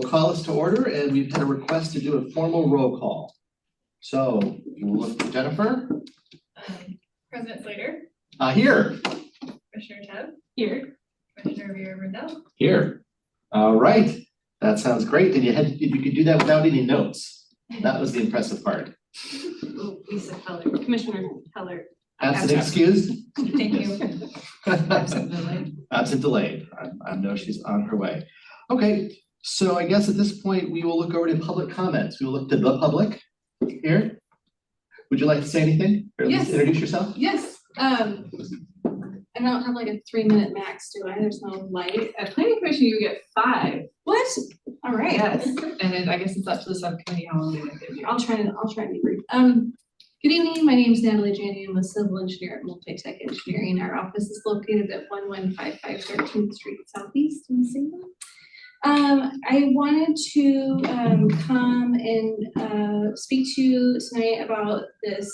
We'll call this to order, and we've had a request to do a formal roll call. So we'll look for Jennifer. President Slater. Here. Commissioner Tebb. Here. Commissioner Vera-Brindell. Here. All right. That sounds great. And you could do that without any notes. That was the impressive part. Lisa Heller. Commissioner Heller. Absent excused? Thank you. Absent delayed. Absent delayed. I know she's on her way. Okay, so I guess at this point, we will look over to public comments. We will look to the public here. Would you like to say anything? Or at least introduce yourself? Yes. I don't have like a 3-minute max, do I? There's no light. At planning commission, you get 5. What? All right. Yes. And then I guess it's up to the subcommittee how long they give you. I'll try and be brief. Good evening. My name is Natalie Janney. I'm a civil engineer at Multi-Tech Engineering. Our office is located at 1155 13th Street Southeast in Salem. I wanted to come and speak to you tonight about this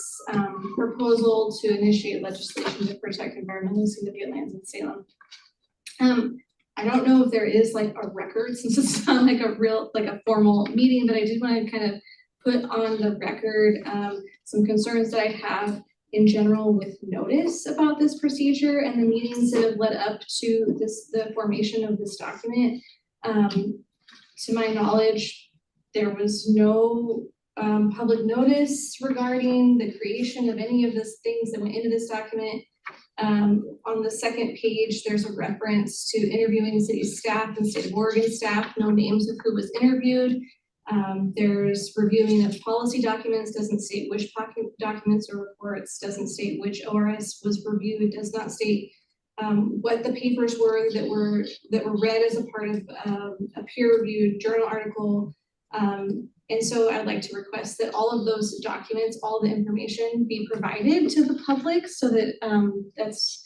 proposal to initiate legislation to protect environmentally significant lands in Salem. I don't know if there is like a record, since it's not like a formal meeting, but I did want to kind of put on the record some concerns that I have in general with notice about this procedure and the meetings that have led up to the formation of this document. To my knowledge, there was no public notice regarding the creation of any of the things that went into this document. On the second page, there's a reference to interviewing city staff and state of Oregon staff, no names of who was interviewed. There's reviewing of policy documents, doesn't state which documents or reports, doesn't state which ORS was reviewed, does not state what the papers were that were read as a part of a peer-reviewed journal article. And so I'd like to request that all of those documents, all the information be provided to the public so that that's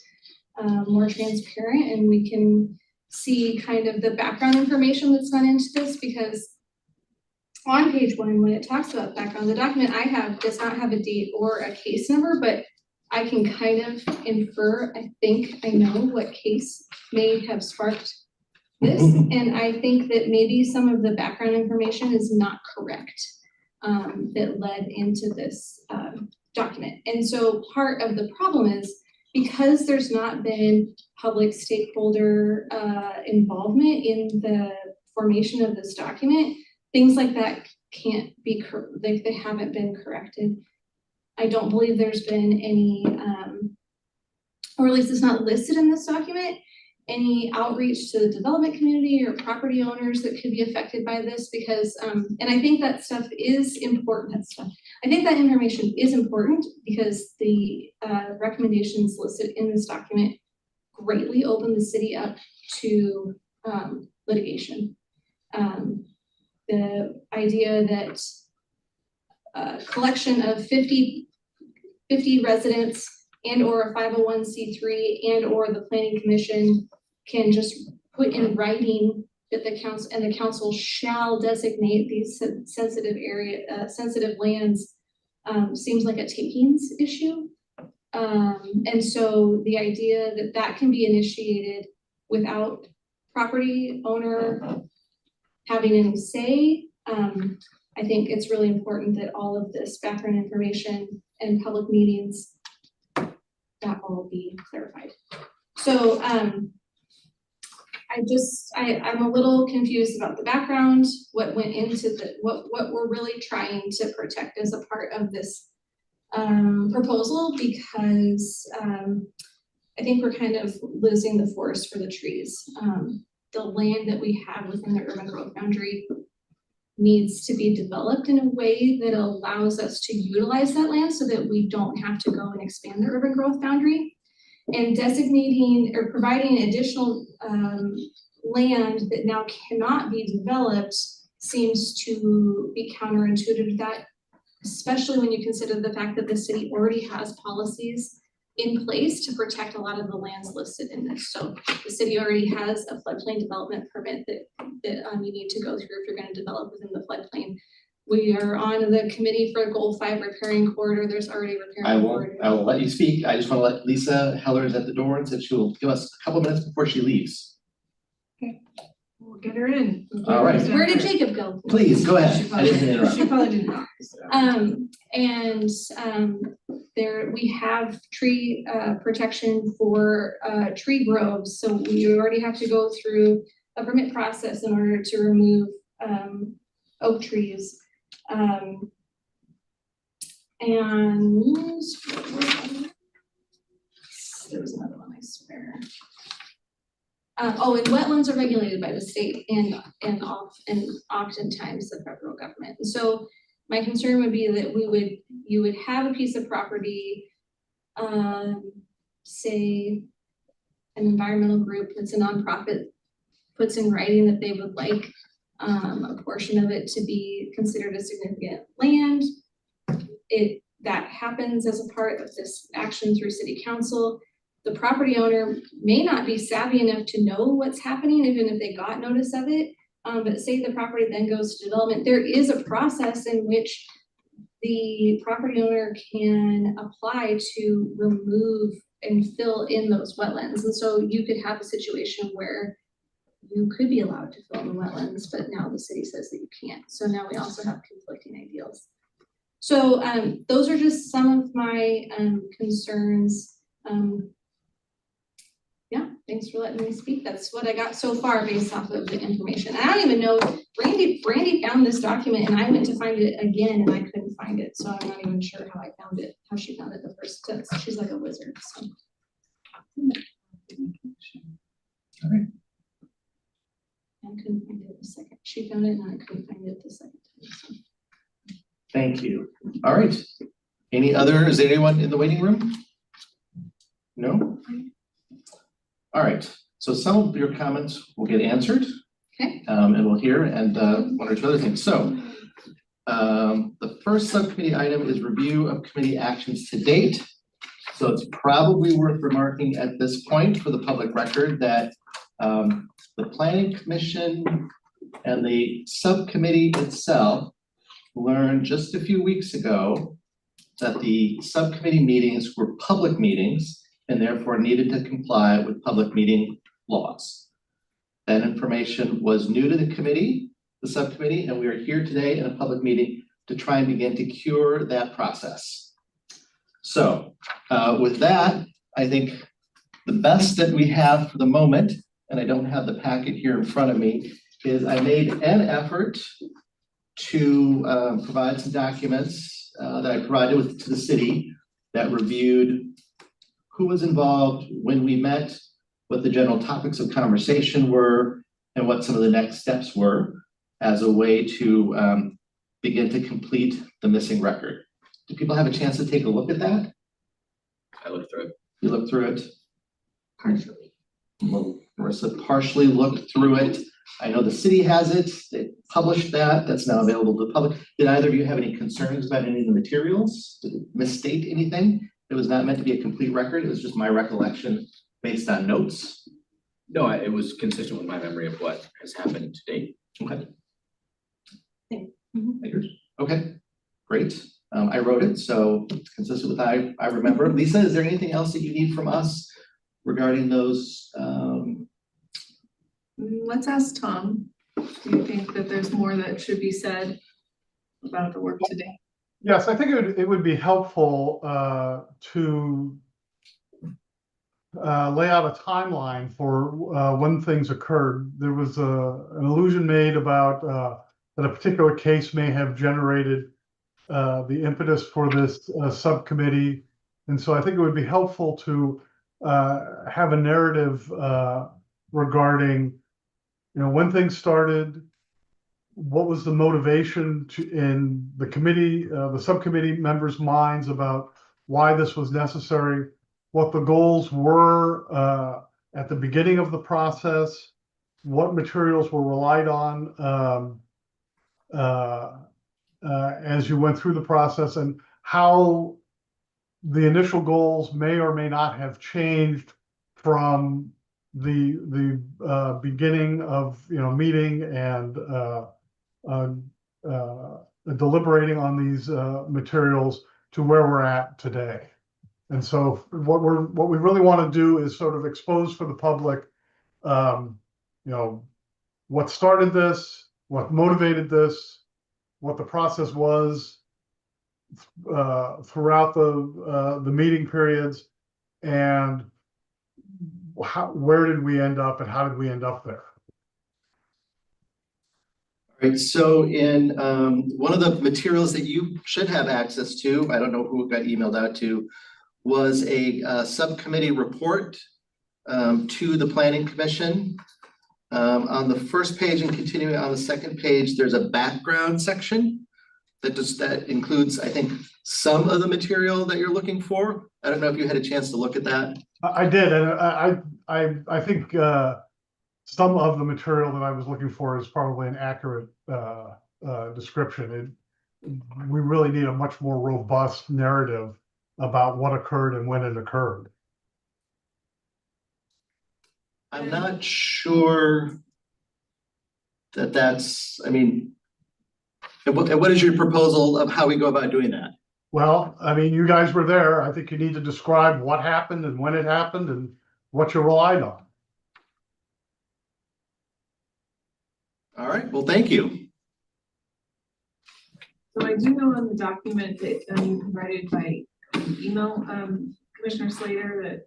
more transparent and we can see kind of the background information that's gone into this, because on page 1, when it talks about background, the document I have does not have a date or a case number, but I can kind of infer, I think I know what case may have sparked this. And I think that maybe some of the background information is not correct that led into this document. And so part of the problem is because there's not been public stakeholder involvement in the formation of this document, things like that can't be, like they haven't been corrected. I don't believe there's been any, or at least it's not listed in this document, any outreach to the development community or property owners that could be affected by this, because, and I think that stuff is important, I think that information is important because the recommendations listed in this document greatly open the city up to litigation. The idea that collection of 50 residents and or a 501c3 and or the planning commission can just put in writing that the council shall designate these sensitive lands seems like a takings issue. And so the idea that that can be initiated without property owner having any say, I think it's really important that all of this background information and public meetings that all be clarified. So I'm a little confused about the background, what went into what we're really trying to protect as a part of this proposal, because I think we're kind of losing the forest for the trees. The land that we have within the urban growth boundary needs to be developed in a way that allows us to utilize that land so that we don't have to go and expand the urban growth boundary. And designating or providing additional land that now cannot be developed seems to be counterintuitive to that, especially when you consider the fact that the city already has policies in place to protect a lot of the lands listed in this. So the city already has a floodplain development permit that you need to go through if you're going to develop within the floodplain. We are on the committee for Goal 5 repairing corridor. There's already repairing corridor. I will let you speak. I just want to let Lisa Heller is at the door and said she will give us a couple minutes before she leaves. Okay. get her in. All right. Where did Jacob go? Please, go ahead. I didn't interrupt. She probably didn't know. There, we have tree protection for tree groves, so we already have to go through a permit process in order to remove oak trees. And there was another one, I swear. And wetlands are regulated by the state and oftentimes the federal government. And so my concern would be that you would have a piece of property, say an environmental group that's a nonprofit puts in writing that they would like a portion of it to be considered a significant land. That happens as a part of this action through city council. The property owner may not be savvy enough to know what's happening, even if they got notice of it. But say the property then goes to development, there is a process in which the property owner can apply to remove and fill in those wetlands. And so you could have a situation where you could be allowed to fill in the wetlands, but now the city says that you can't. So now we also have conflicting ideals. So those are just some of my concerns. Yeah, thanks for letting me speak. That's what I got so far based off of the information. And I don't even know, Brandy found this document and I went to find it again and I couldn't find it. So I'm not even sure how I found it, how she found it the first time. She's like a wizard, so. All right. I couldn't find it the second. She found it and I couldn't find it the second time. So. Thank you. All right. Is there anyone in the waiting room? No? All right. So some of your comments will get answered. Okay. And we'll hear one or two other things. So the first subcommittee item is review of committee actions to date. So it's probably worth remarking at this point for the public record that the Planning Commission and the subcommittee itself learned just a few weeks ago that the subcommittee meetings were public meetings and therefore needed to comply with public meeting laws. That information was new to the committee, the subcommittee, and we are here today in a public meeting to try and begin to cure that process. So with that, I think the best that we have for the moment, and I don't have the packet here in front of me, is I made an effort to provide some documents that I provided to the city that reviewed who was involved, when we met, what the general topics of conversation were, and what some of the next steps were as a way to begin to complete the missing record. Do people have a chance to take a look at that? I looked through it. You looked through it? Partially. Well, Marissa partially looked through it. I know the city has it. They published that. That's now available to the public. Did either of you have any concerns about any of the materials? Did it misstate anything? It was not meant to be a complete record. It was just my recollection based on notes. No, it was consistent with my memory of what has happened to date. Okay. Mm-hmm. Okay, great. I wrote it, so it's consistent with I remember. Lisa, is there anything else that you need from us regarding those? Let's ask Tom. Do you think that there's more that should be said about the work today? Yes, I think it would be helpful to lay out a timeline for when things occurred. There was an allusion made about that a particular case may have generated the impetus for this subcommittee. And so I think it would be helpful to have a narrative regarding, when things started, what was the motivation in the committee, the subcommittee members' minds about why this was necessary, what the goals were at the beginning of the process, what materials were relied on as you went through the process, and how the initial goals may or may not have changed from the beginning of meeting and deliberating on these materials to where we're at today. And so what we really want to do is sort of expose for the public, what started this, what motivated this, what the process was throughout the meeting periods, and where did we end up and how did we end up there? All right, so in one of the materials that you should have access to, I don't know who it got emailed out to, was a subcommittee report to the Planning Commission. On the first page and continuing on the second page, there's a background section that includes, I think, some of the material that you're looking for. I don't know if you had a chance to look at that. I did, and I think some of the material that I was looking for is probably an accurate description. We really need a much more robust narrative about what occurred and when it occurred. I'm not sure that's, I mean, and what is your proposal of how we go about doing that? Well, I mean, you guys were there. I think you need to describe what happened and when it happened and what you relied on. All right, well, thank you. So I do know on the document that you provided by email, Commissioner Slater,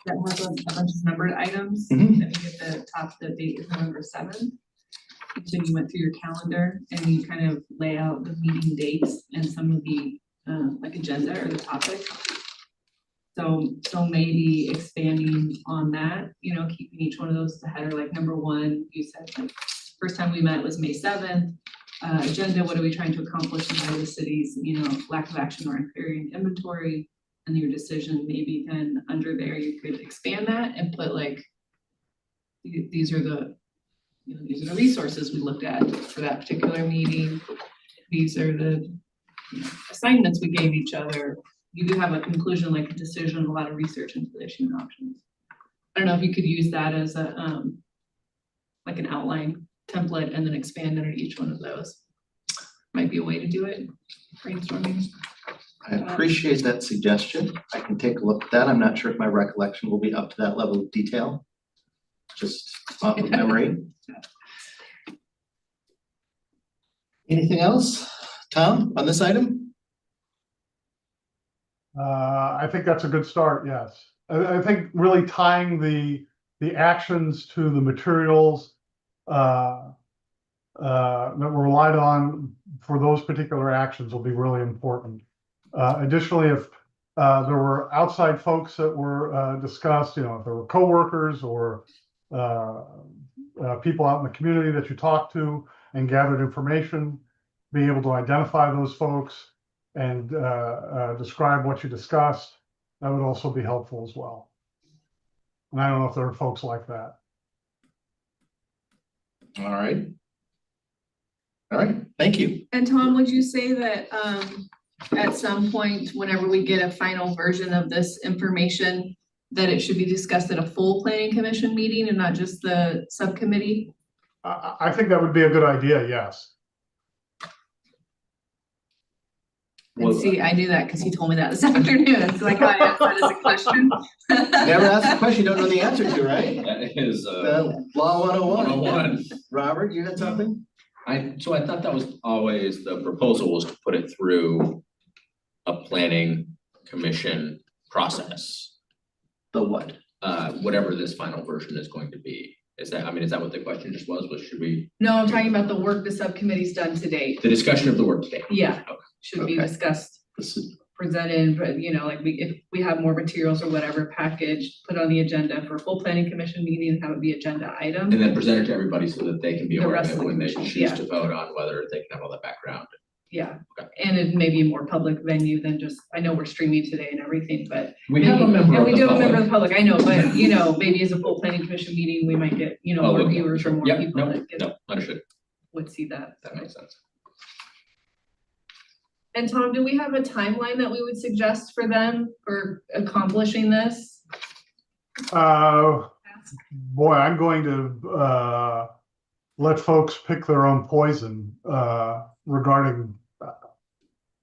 that has a bunch of numbered items. Mhm. That we at the top, the date is November 7th. So you went through your calendar and you kind of lay out the meeting dates and some of the like agenda or the topics. So maybe expanding on that, you know, keeping each one of those the header, like number one, you said like first time we met was May 7th. Agenda, what are we trying to accomplish in the city's, you know, lack of action or inferior inventory, and your decision. Maybe then under there you could expand that and put like these are the, you know, these are the resources we looked at for that particular meeting. These are the, you know, assignments we gave each other. You do have a conclusion, like a decision, a lot of research into the issue and options. I don't know if you could use that as a like an outline template and then expand under each one of those. Might be a way to do it, brainstorming. I appreciate that suggestion. I can take a look at that. I'm not sure if my recollection will be up to that level of detail. Just off of memory. Anything else, Tom, on this item? I think that's a good start, yes. I think really tying the actions to the materials that were relied on for those particular actions will be really important. Additionally, if there were outside folks that were discussed, you know, if there were coworkers or people out in the community that you talked to and gathered information, being able to identify those folks and describe what you discussed, that would also be helpful as well. And I don't know if there are folks like that. All right. All right, thank you. And Tom, would you say that at some point, whenever we get a final version of this information, that it should be discussed at a full planning commission meeting and not just the subcommittee? I think that would be a good idea, yes. And see, I knew that because he told me that this afternoon. It's like I asked that as a question. Never ask a question you don't know the answer to, right? That is Law 101. 101. Robert, you had something? So I thought that was always, the proposal was to put it through a planning commission process. The what? Whatever this final version is going to be. Is that what the question just was should we? No, I'm talking about the work the subcommittee's done to date. The discussion of the work today. Yeah, Okay. should be Okay. discussed, This is, presented, but you know, like if we have more materials or whatever, packaged, put on the agenda for a full planning commission meeting and have it be agenda item. And then present it to everybody so that they can be The aware of rest it of the when they commission, choose yeah. to vote on whether they can have all that background. Yeah, Okay. and it may be a more public venue than just, I know we're streaming today and everything, but. We have a member And of we the do have a member of public. the public, I know, but you know, maybe as a full planning commission meeting, we might get, you know, Oh, more okay, viewers or sure. more Yep, people no, that get, no, understood. would see that. That makes sense. And Tom, do we have a timeline that we would suggest for them for accomplishing this? Boy, I'm going to let folks pick their own poison regarding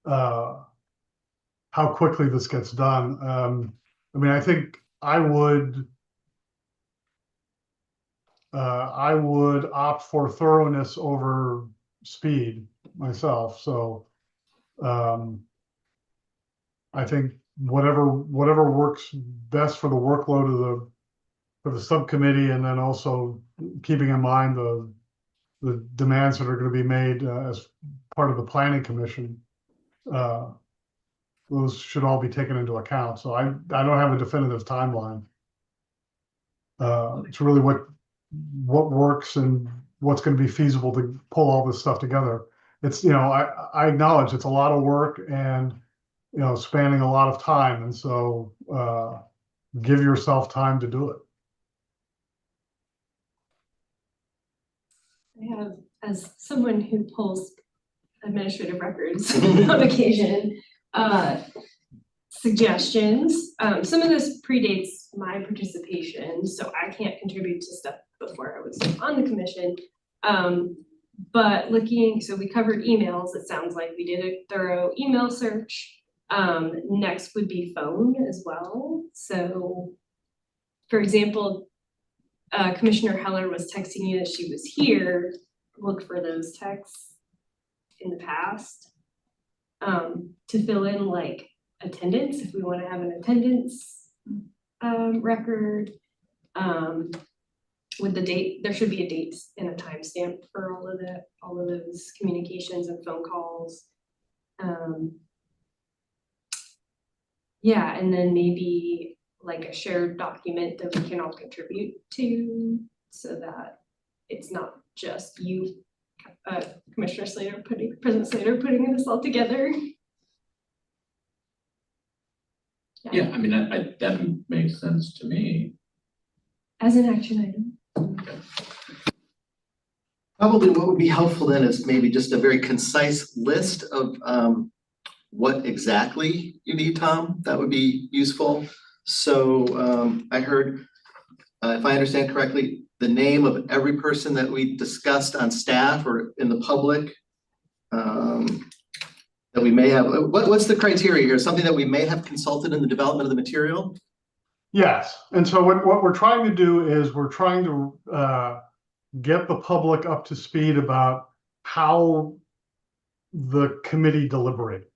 how quickly this gets done. I mean, I think I would I would opt for thoroughness over speed myself, so. I think whatever works best for the workload of for the subcommittee, and then also keeping in mind the demands that are gonna be made, as part of the planning commission. Those should all be taken into account, so I don't have a definitive timeline. It's really what works and what's gonna be feasible to pull all this stuff together. It's, I acknowledge it's a lot of work and, spanning a lot of time, and so, give yourself time to do it. I have, as someone who pulls administrative records on occasion, suggestions. Some of this predates my participation, so I can't contribute to stuff before I was on the commission. But so we covered emails. It sounds like we did a thorough email search. Next would be phone as well. So, for example, Commissioner Heller was texting you that she was here. Look for those texts in the past to fill in like attendance, if we want to have an attendance record. With the date, there should be a date and a timestamp for all of those communications and phone calls. Yeah, and then maybe like a shared document that we can all contribute to, so that it's not just you, Commissioner Slater President Slater putting this all together. Yeah, I mean, that makes sense to me. As an action item. Probably what would be helpful then is maybe just a very concise list of what exactly you need, Tom. That would be useful. So I heard, if I understand correctly, the name of every person that we discussed on staff or in the public that we may have. What's the criteria here? Something that we may have consulted in the development of the material? Yes, and so what we're trying to do is we're trying to get the public up to speed about how the committee deliberated.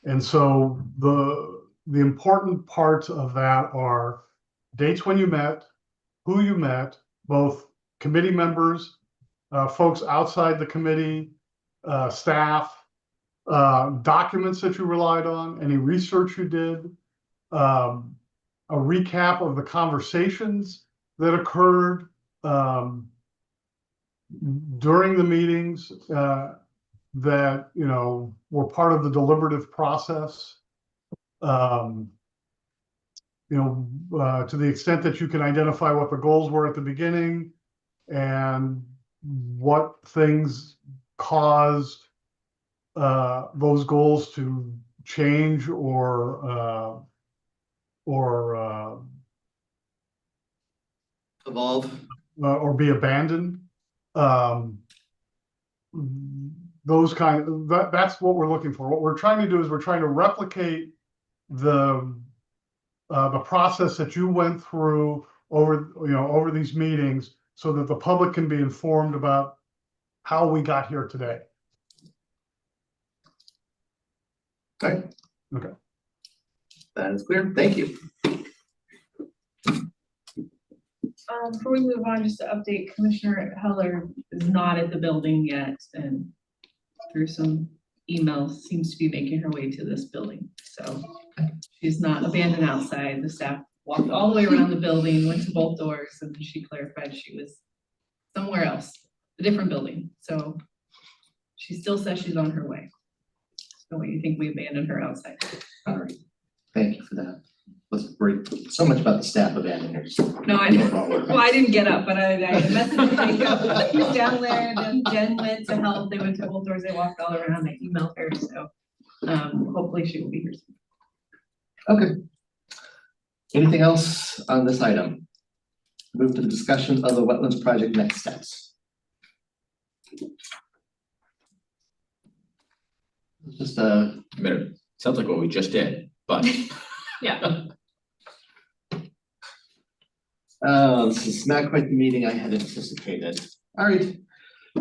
And so the important parts of that are dates when you met, who you met, both committee members, folks outside the committee, staff, documents that you relied on, any research you did, a recap of the conversations that occurred during the meetings that were part of the deliberative process. To the extent that you can identify what the goals were at the beginning and what things caused those goals to change or Evolve. Or be abandoned. Those that's what we're looking for. What we're trying to do is we're trying to replicate the process that you went through over these meetings, so that the public can be informed about how we got here today. Okay. Okay. That is clear. Thank you. Before we move on, just to update, Commissioner Heller is not at the building yet, and through some emails seems to be making her way to this building. So she's not abandoned outside. The staff walked all the way around the building, went to both doors, and she clarified she was somewhere else, a different building. So she still says she's on her way. So what do you think we abandoned her outside? All right. Thank you for that. Let's worry so much about the staff abandoners. No, I know. Well, I didn't get up, but I messaged Jacob. He's down there, and then Jen went to help. They went to both doors. They walked all around. They emailed her, so hopefully she will be here soon. Okay. Anything else on this item? Move to the discussion of the wetlands project next steps. Just I mean, it sounds like what we just did, but Yeah. This is not quite the meeting I had anticipated. All right,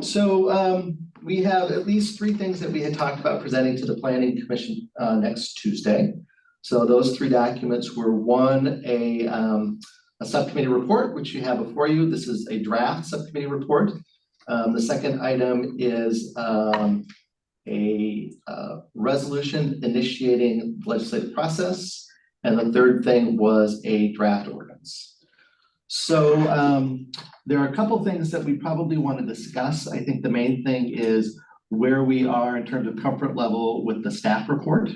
so we have at least 3 things that we had talked about presenting to the planning commission next Tuesday. So those 3 documents were, one, a subcommittee report, which you have before you. This is a draft subcommittee report. The second item is a resolution initiating legislative process. And the third thing was a draft ordinance. So there are a couple things that we probably want to discuss. I think the main thing is where we are in terms of comfort level with the staff report,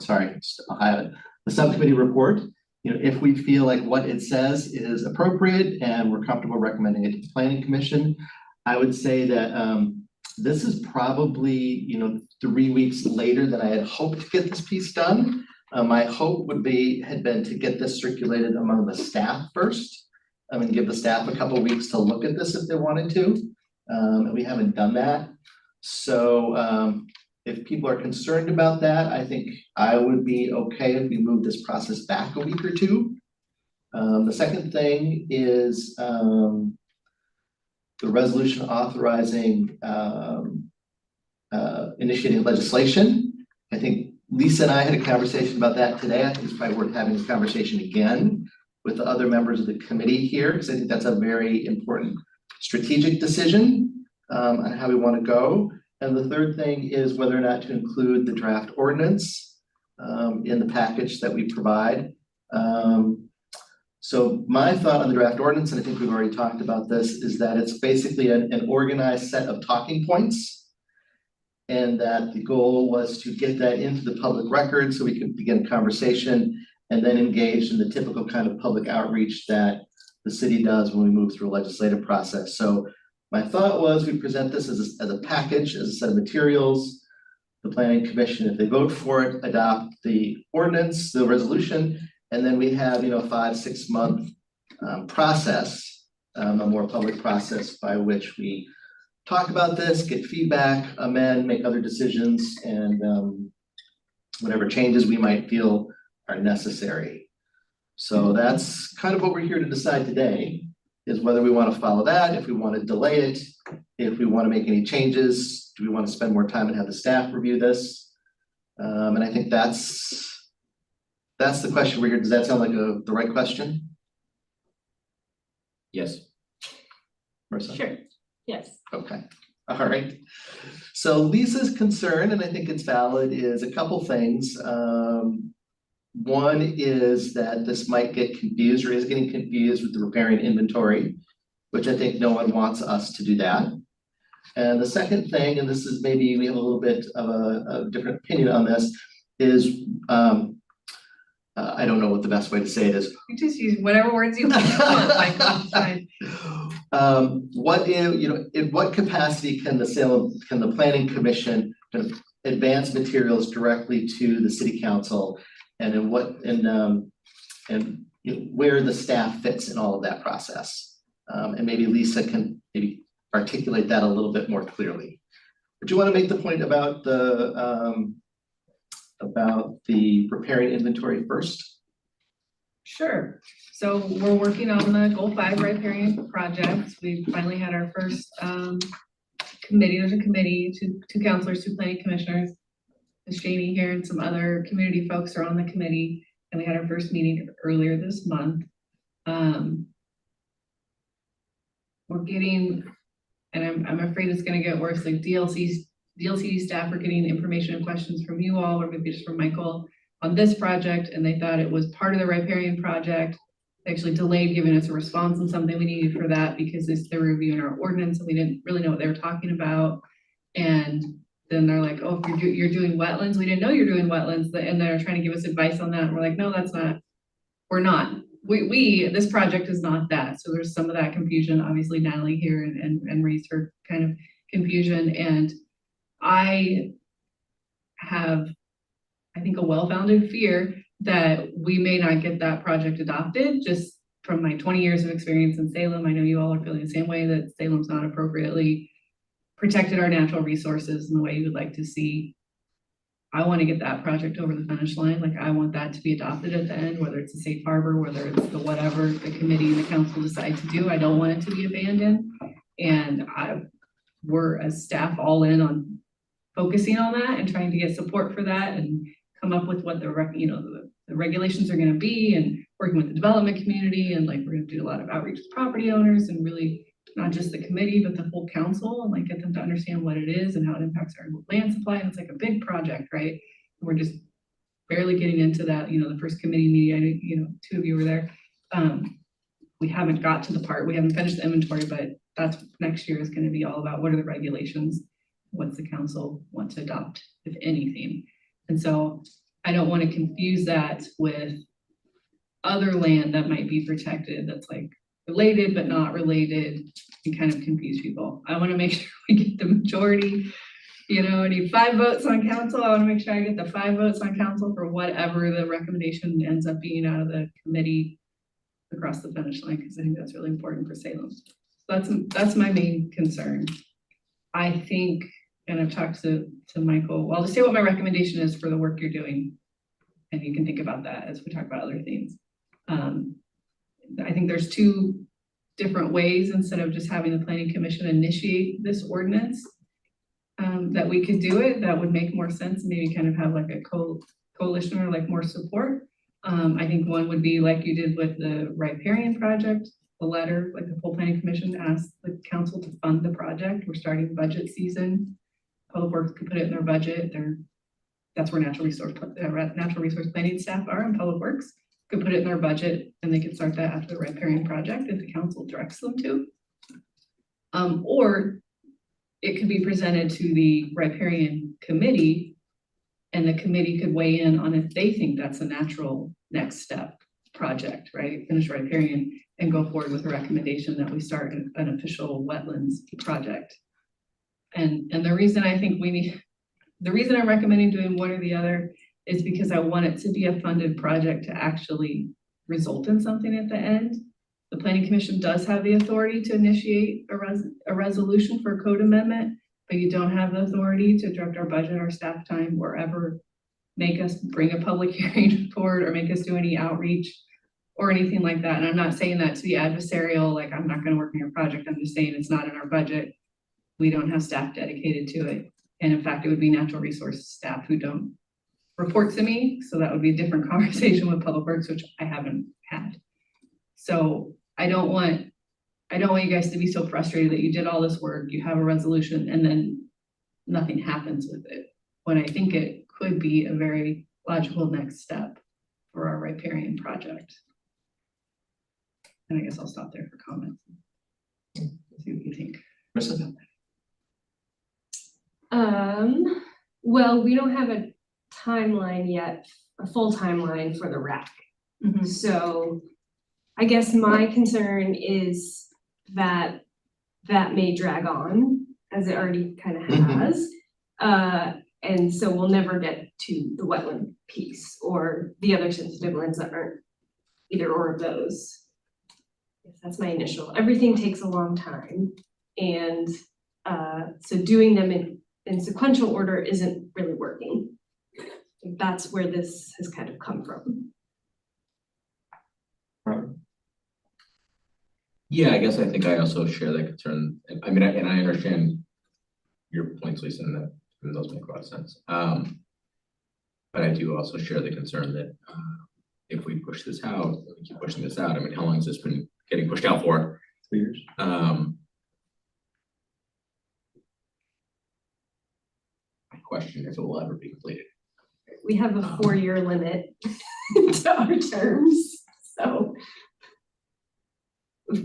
sorry, I'll have it, the subcommittee report. You know, if we feel like what it says is appropriate and we're comfortable recommending it to the planning commission, I would say that this is probably, you know, 3 weeks later than I had hoped to get this piece done. My hope had been to get this circulated among the staff first. And give the staff a couple weeks to look at this if they wanted to. And we haven't done that. So if people are concerned about that, I think I would be okay if we move this process back a week or 2. The second thing is the resolution authorizing initiating legislation. I think Lisa and I had a conversation about that today. I think it's probably worth having a conversation again with the other members of the committee here, because I think that's a very important strategic decision on how we want to go. And the third thing is whether or not to include the draft ordinance in the package that we provide. So my thought on the draft ordinance, and I think we've already talked about this, is that it's basically an organized set of talking points, and that the goal was to get that into the public record so we could begin a conversation and then engage in the typical kind of public outreach that the city does when we move through a legislative process. So my thought was we present this as a package, as a set of materials. The planning commission, if they vote for it, adopt the ordinance, the resolution, and then we have, you know, a 5-6 month process, a more public process by which we talk about this, get feedback, amend, make other decisions, and whatever changes we might feel are necessary. So that's kind of what we're here to decide today, is whether we want to follow that, if we want to delay it, if we want to make any changes, do we want to spend more time and have the staff review this? And I think that's the question we're here. Does that sound like the right question? Yes. Marissa? Sure, yes. Okay, all right. So Lisa's concern, and I think it's valid, is a couple things. One is that this might get confused, or is getting confused with the riparian inventory, which I think no one wants us to do that. And the second thing, and this is maybe we have a little bit of a different opinion on this, is I don't know what the best way to say it is. You just use whatever words you want, Michael, it's fine. What if, you know, in what capacity can the planning commission kind of advance materials directly to the city council, and in what and you know, where the staff fits in all of that process? And maybe Lisa can maybe articulate that a little bit more clearly. But you want to make the point about the riparian inventory first? Sure. So we're working on the Goal 5 riparian project. We finally had our first committee. There's a committee, two counselors, 2 planning commissioners. Ms. Jamie here and some other community folks are on the committee, and we had our first meeting earlier this month. We're getting, and I'm afraid it's going to get worse, like DLCD staff are getting information and questions from you all, or maybe just from Michael, on this project, and they thought it was part of the riparian project. They actually delayed giving us a response on something we needed for that because they're reviewing our ordinance and we didn't really know what they were talking about. And then they're like, oh, if you're doing wetlands, we didn't know you're doing wetlands, and they're trying to give us advice on that. And we're like, no, that's not, we're not. This project is not that. So there's some of that confusion. Obviously Natalie here and raised her kind of confusion. And I have, I think, a well-founded fear that we may not get that project adopted. Just from my 20 years of experience in Salem, I know you all are feeling the same way, that Salem's not appropriately protected our natural resources in the way you would like to see I want to get that project over the finish line. Like, I want that to be adopted at the end, whether it's a safe harbor, whether it's the whatever the committee and the council decide to do. I don't want it to be abandoned. And we're as staff all in on focusing on that and trying to get support for that and come up with what the regulations are gonna be, and working with the development community, and like, we're gonna do a lot of outreach with property owners, and really not just the committee, but the whole council, and like get them to understand what it is and how it impacts our land supply. And it's like a big project, right? We're just barely getting into that, the first committee meeting, 2 of you were there. We haven't got to the part, we haven't finished the inventory, but that's next year is gonna be all about what are the regulations, what's the council want to adopt, if anything. And so I don't want to confuse that with other land that might be protected, that's like related but not related, and kind of confuse people. I want to make sure we get the majority, I need 5 votes on council. I want to make sure I get the 5 votes on council for whatever the recommendation ends up being out of the committee across the finish line, because I think that's really important for Salem. So that's my main concern. I think, and I've talked to Michael, well, I'll just say what my recommendation is for the work you're doing. And you can think about that as we talk about other things. I think there's 2 different ways, instead of just having the planning commission initiate this ordinance, that we could do it, that would make more sense, and maybe kind of have like a coalition or like more support. I think one would be like you did with the riparian project, a letter, like the full planning commission asked the council to fund the project. We're starting budget season. Public Works could put it in their budget. That's where natural resource planning staff are, and Public Works could put it in their budget, and they could start that after the riparian project if the council directs them to. Or it could be presented to the riparian committee, and the committee could weigh in on if they think that's a natural next step project, right? Finish riparian and go forward with a recommendation that we start an official wetlands project. And the reason I think the reason I'm recommending doing one or the other is because I want it to be a funded project to actually result in something at the end. The planning commission does have the authority to initiate a resolution for a code amendment, but you don't have the authority to direct our budget, our staff time, or ever make us bring a public hearing forward or make us do any outreach or anything like that. And I'm not saying that to be adversarial, like I'm not gonna work on your project. I'm just saying it's not in our budget. We don't have staff dedicated to it. And in fact, it would be natural resource staff who don't report to me. So that would be a different conversation with Public Works, which I haven't had. So I don't want you guys to be so frustrated that you did all this work, you have a resolution, and then nothing happens with it. When I think it could be a very logical next step for our riparian project. And I guess I'll stop there for comments. See what you think. Marissa? Well, we don't have a timeline yet, a full timeline for the RAC. So I guess my concern is that may drag on, as it already kind of has. And so we'll never get to the wetland piece or the other sensitive lands that aren't either or of those. That's my initial. Everything takes a long time. And so doing them in sequential order isn't really working. That's where this has kind of come from. Yeah, I guess I think I also share that concern. I mean, and I understand your points, Lisa, and that those make a lot of sense. But I do also share the concern that if we push this out, we keep pushing this out. I mean, how long has this been getting pushed out for? 3 years. I question if it will ever be completed. We have a 4-year limit to our terms, so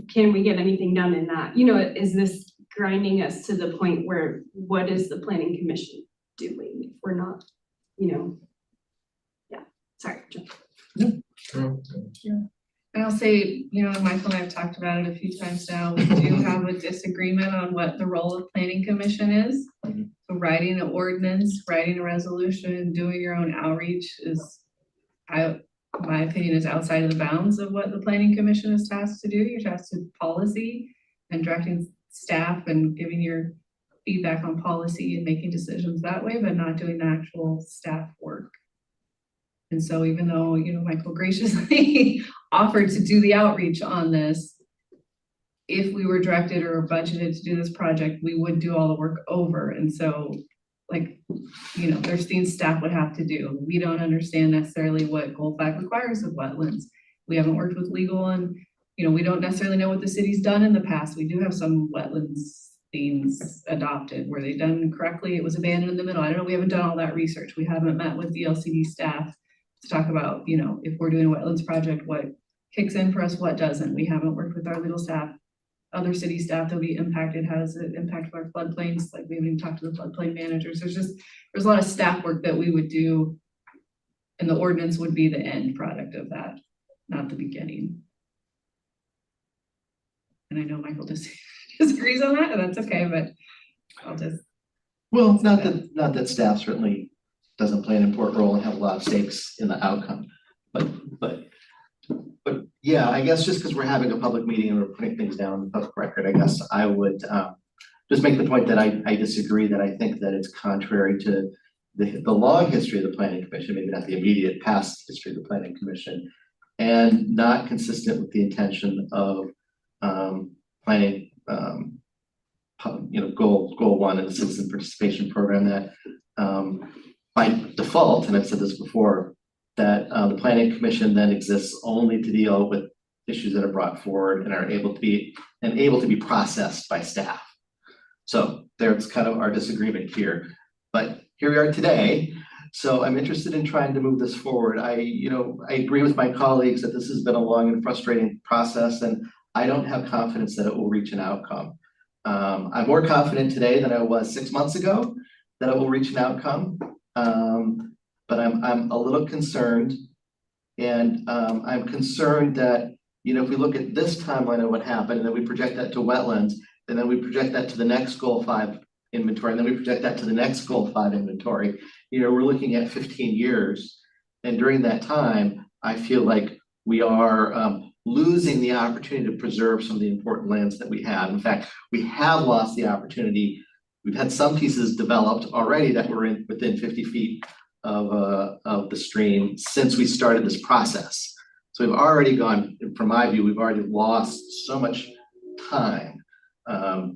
can we get anything done in that? Is this grinding us to the point where what is the planning commission doing if we're not, yeah, sorry. And I'll say, Michael and I have talked about it a few times now. We do have a disagreement on what the role of planning commission is. So writing an ordinance, writing a resolution, doing your own outreach is, my opinion, is outside of the bounds of what the planning commission is tasked to do. You're tasked with policy and directing staff and giving your feedback on policy and making decisions that way, but not doing the actual staff work. And so even though, you know, Michael graciously offered to do the outreach on this, if we were directed or budgeted to do this project, we would do all the work over. And so, like, you know, there's things staff would have to do. We don't understand necessarily what Goal 5 requires of wetlands. We haven't worked with legal on, you know, we don't necessarily know what the city's done in the past. We do have some wetlands things adopted. Were they done correctly? It was abandoned in the middle. I don't know. We haven't done all that research. We haven't met with the LCD staff to talk about, you know, if we're doing a wetlands project, what kicks in for us, what doesn't. We haven't worked with our legal staff. Other city staff that'll be impacted. How does it impact our floodplains? Like, we haven't even talked to the floodplain managers. There's a lot of staff work that we would do, and the ordinance would be the end product of that, not the beginning. And I know Michael disagrees on that, and that's okay, but I'll just. Well, not that staff certainly doesn't play an important role and have a lot of stakes in the outcome, but yeah, I guess just because we're having a public meeting and we're putting things down on the public record, I guess I would just make the point that I disagree, that I think that it's contrary to the long history of the Planning Commission, maybe not the immediate past history of the Planning Commission, and not consistent with the intention of planning, you know, goal 1 in the citizen participation program, that by default, and I've said this before, that the Planning Commission then exists only to deal with issues that are brought forward and are able to be processed by staff. So there's kind of our disagreement here, but here we are today. So I'm interested in trying to move this forward. I agree with my colleagues that this has been a long and frustrating process, and I don't have confidence that it will reach an outcome. I'm more confident today than I was 6 months ago that it will reach an outcome. But I'm a little concerned, and I'm concerned that, you know, if we look at this timeline of what happened, and then we project that to wetlands, and then we project that to the next goal 5 inventory, and then we project that to the next goal 5 inventory, you know, we're looking at 15 years. And during that time, I feel like we are losing the opportunity to preserve some of the important lands that we have. In fact, we have lost the opportunity. We've had some pieces developed already that were within 50 feet of the stream since we started this process. So we've already gone, from my view, we've already lost so much time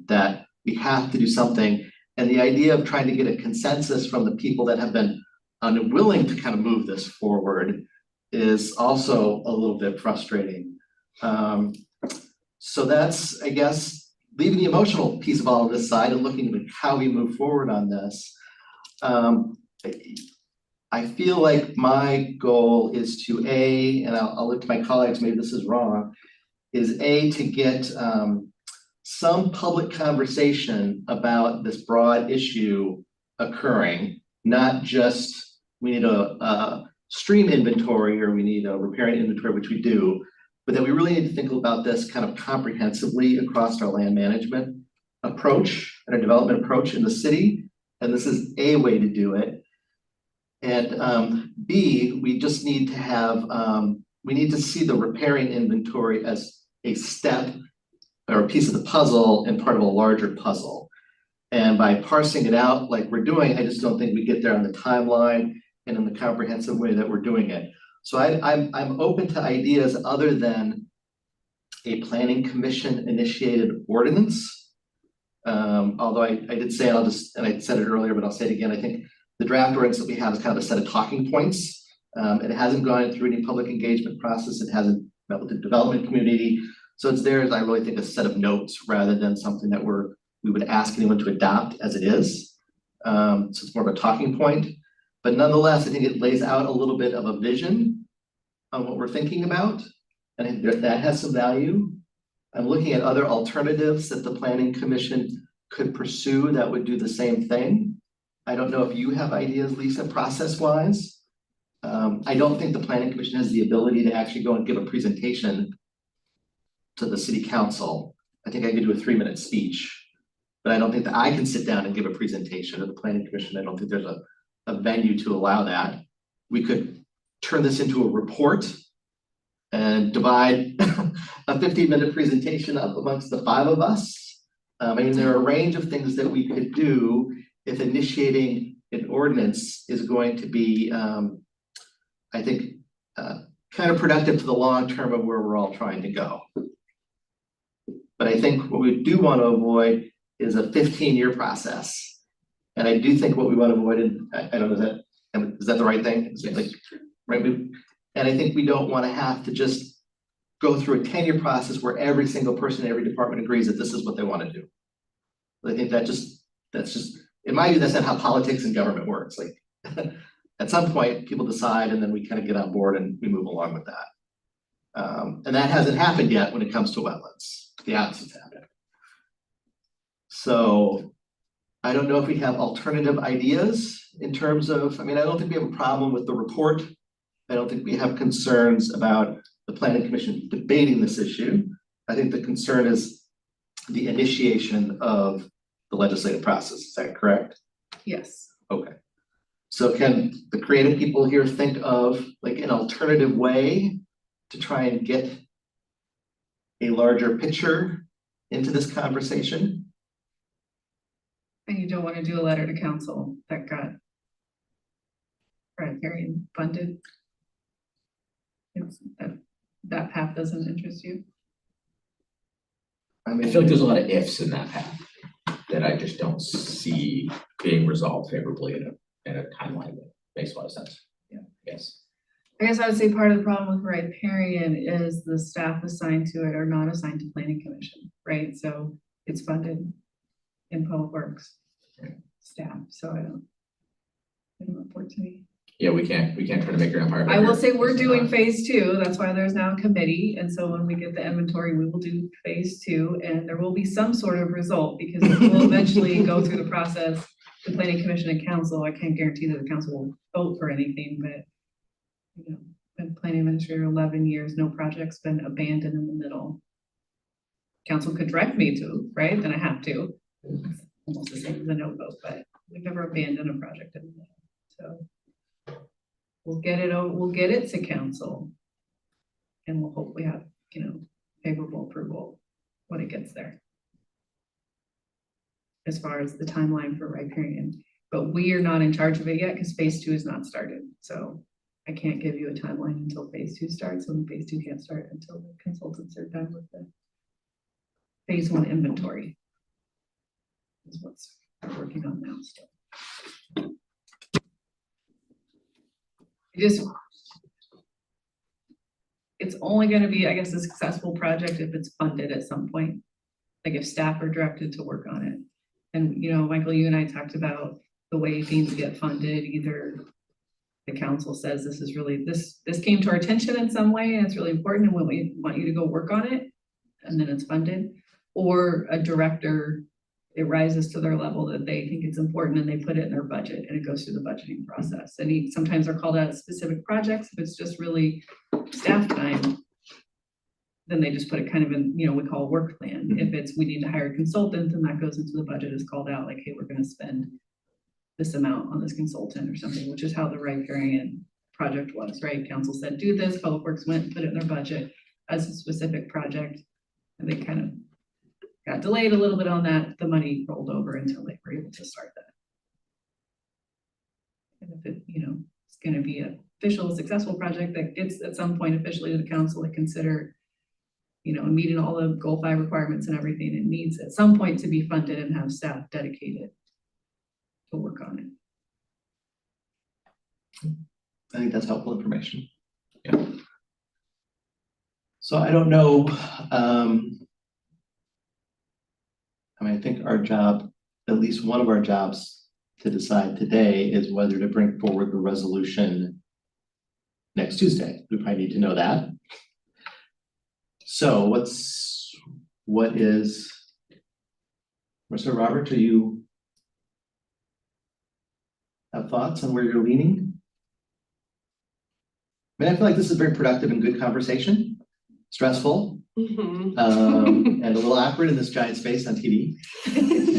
that we have to do something. And the idea of trying to get a consensus from the people that have been unwilling to kind of move this forward is also a little bit frustrating. So that's, I guess, leaving the emotional piece of all of this side and looking at how we move forward on this. I feel like my goal is to and I'll look to my colleagues, maybe this is wrong, is to get some public conversation about this broad issue occurring, not just we need a stream inventory or we need a riparian inventory, which we do, but that we really need to think about this kind of comprehensively across our land management approach and our development approach in the city. And this is a way to do it. And B, we just need to have, we need to see the riparian inventory as a step or a piece of the puzzle and part of a larger puzzle. And by parsing it out like we're doing, I just don't think we get there on the timeline and in the comprehensive way that we're doing it. So I'm open to ideas other than a planning commission initiated ordinance. Although I did say, and I said it earlier, but I'll say it again, I think the draft ordinance that we have is kind of a set of talking points. It hasn't gone through any public engagement process. It hasn't met with the development community. So it's there as I really think a set of notes rather than something that we would ask anyone to adopt as it is. So it's more of a talking point, but nonetheless, I think it lays out a little bit of a vision on what we're thinking about. And I think that has some value. I'm looking at other alternatives that the Planning Commission could pursue that would do the same thing. I don't know if you have ideas, Lisa, process-wise. I don't think the Planning Commission has the ability to actually go and give a presentation to the City Council. I think I could do a 3-minute speech, but I don't think that I can sit down and give a presentation to the Planning Commission. I don't think there's a venue to allow that. We could turn this into a report and divide a 15-minute presentation up amongst the 5 of us I mean, there are a range of things that we could do if initiating an ordinance is going to be, I think, kind of productive to the long term of where we're all trying to go. But I think what we do want to avoid is a 15-year process. And I do think what we want to avoid, and I don't know, is that the right thing? Is it like, right? And I think we don't want to have to just go through a 10-year process where every single person in every department agrees that this is what they want to do. I think that's just, in my view, that's not how politics and government works. Like, at some point, people decide and then we kind of get on board and we move along with that. And that hasn't happened yet when it comes to wetlands. The opposite's happened. So I don't know if we have alternative ideas in terms of, I mean, I don't think we have a problem with the report. I don't think we have concerns about the planning commission debating this issue. I think the concern is the initiation of the legislative process. Is that correct? Yes. Okay. So can the creative people here think of like an alternative way to try and get a larger picture into this conversation? And you don't want to do a letter to council that got riparian funded? It's, that path doesn't interest you? I I mean, feel like there's a lot of ifs in that path that I just don't see being resolved favorably in a timeline that makes a lot of sense. Yeah. Yes. I guess I would say part of the problem with riparian is the staff assigned to it are not assigned to planning commission, right? So it's funded in public works staff, so I don't report to me. Yeah, we can't try to make your empire I will bigger. say we're It's doing not. phase 2. That's why there's now a committee. And so when we get the inventory, we will do phase 2 and there will be some sort of result because it will eventually go through the process. The planning commission and council, I can't guarantee that the council will vote for anything, but you know, been planning administrator 11 years, no project's been abandoned in the middle. Council could direct me to, right? Then I have to. It's almost the same as a no vote, but we've never abandoned a project in the middle. So we'll get it to council. And we'll hopefully have, you know, favorable approval when it gets there. As far as the timeline for riparian, but we are not in charge of it yet because phase 2 is not started. So I can't give you a timeline until phase 2 starts, and phase 2 can't start until the consultants are done with the phase 1 inventory. Is what's we're working on now still. It's only going to be, I guess, a successful project if it's funded at some point. Like if staff are directed to work on it. And, you know, Michael, you and I talked about the way things get funded. Either the council says this is really, this came to our attention in some way and it's really important and we want you to go work on it, and then it's funded. Or a director, it rises to their level that they think it's important and they put it in their budget and it goes through the budgeting process. And sometimes they're called out specific projects. If it's just really staff time, then they just put it kind of in, you know, we call a work plan. If it's, we need to hire a consultant, then that goes into the budget, is called out like, hey, we're gonna spend this amount on this consultant or something, which is how the riparian project was, right? Council said, do this, Public Works went and put it in their budget as a specific project. And they kind of got delayed a little bit on that. The money rolled over until they were able to start that. And if it, you know, it's gonna be an official, successful project that gets at some point officially to the council to consider, you know, meeting all the goal 5 requirements and everything, it needs at some point to be funded and have staff dedicated to work on it. I think that's helpful information. Yeah. So I don't know, I mean, I think our job, at least one of our jobs to decide today is whether to bring forward the resolution next Tuesday. We probably need to know that. So what is, Mr. Robert, do you have thoughts on where you're leaning? I mean, I feel like this is a very productive and good conversation, stressful, and a little awkward in this giant space on TV.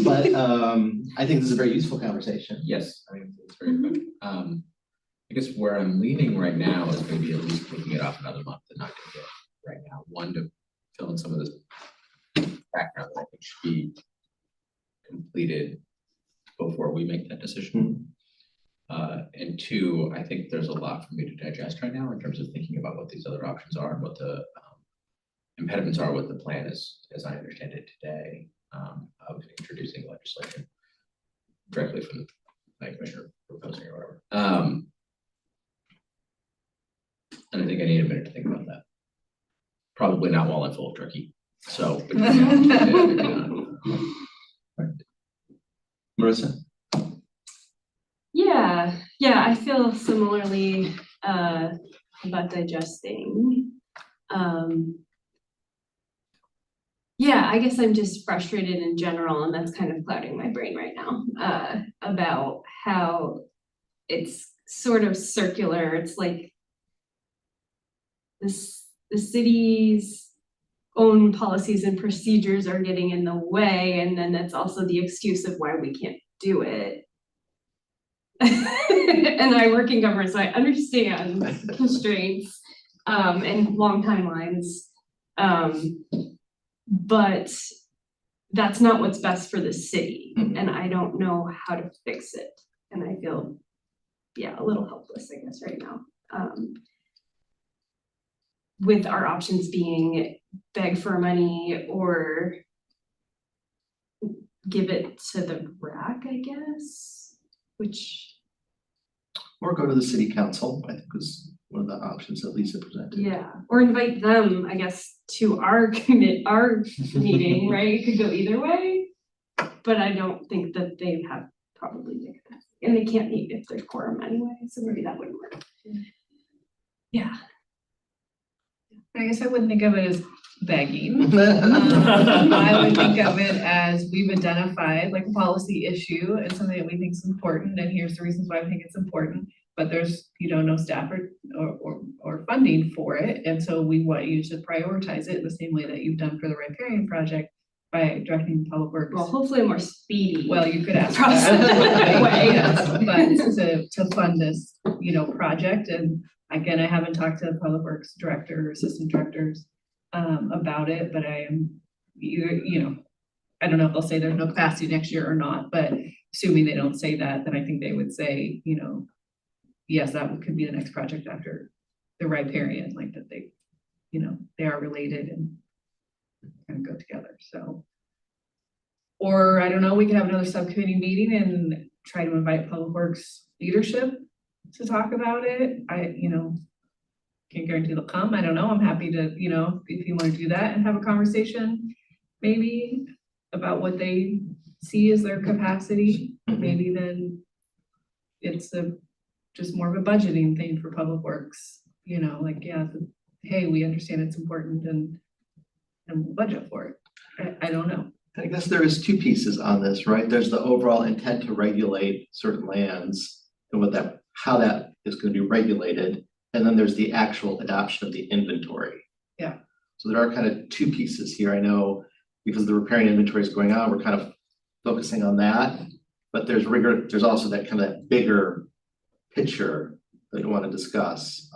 But I think this is a very useful conversation. Yes, I think it's very good. I guess where I'm leaning right now is maybe at least putting it off another month and not doing it right now. One, to fill in some of this background that I think should be completed before we make that decision. And two, I think there's a lot for me to digest right now in terms of thinking about what these other options are and what the impediments are, what the plan is, as I understand it today, of introducing legislation directly from the planning commissioner proposing or whatever. And I think I need a minute to think about that. Probably not while I'm full of turkey. So. Marissa? Yeah, I feel similarly about digesting. Yeah, I guess I'm just frustrated in general, and that's kind of clouding my brain right now, about how it's sort of circular. It's like the city's own policies and procedures are getting in the way, and then that's also the excuse of why we can't do it. And I work in government, so I understand constraints and long timelines. But that's not what's best for the city, and I don't know how to fix it. And I feel, yeah, a little helpless, I guess, right now. With our options being beg for money or give it to the RAC, I guess, which. Or go to the city council, I think was one of the options that Lisa presented. Yeah, or invite them, I guess, to our meeting, right? It could go either way, but I don't think that they have probably the capacity, and they can't meet if there's quorum anyway, so maybe that wouldn't work. Yeah. I guess I wouldn't think of it as begging. I would think of it as we've identified like a policy issue and something that we think is important, and here's the reasons why I think it's important. But there's, no staff or funding for it, and so we want you to prioritize it the same way that you've done for the riparian project by directing Public Works. Well, hopefully more speedy. Well, you could ask process that, way. yes, but to fund this, project. And again, I haven't talked to the Public Works director or assistant directors about it, but I am, I don't know if they'll say there's no capacity next year or not, but assuming they don't say that, then I think they would say, yes, that could be the next project after the riparian, like that they, they are related and kind of go together. So, or I don't know, we could have another subcommittee meeting and try to invite Public Works leadership to talk about it. I, can't guarantee they'll come. I don't know. I'm happy to, if you want to do that and have a conversation, maybe about what they see as their capacity. Maybe then it's just more of a budgeting thing for Public Works, like, yeah, hey, we understand it's important and we'll budget for it. I don't know. I guess there is two pieces on this, right? There's the overall intent to regulate certain lands and how that is going to be regulated. And then there's the actual adoption of the inventory. Yeah. So there are kind of two pieces here. I know because the riparian inventory is going on, we're kind of focusing on that, but there's also that kind of bigger picture that I want to discuss.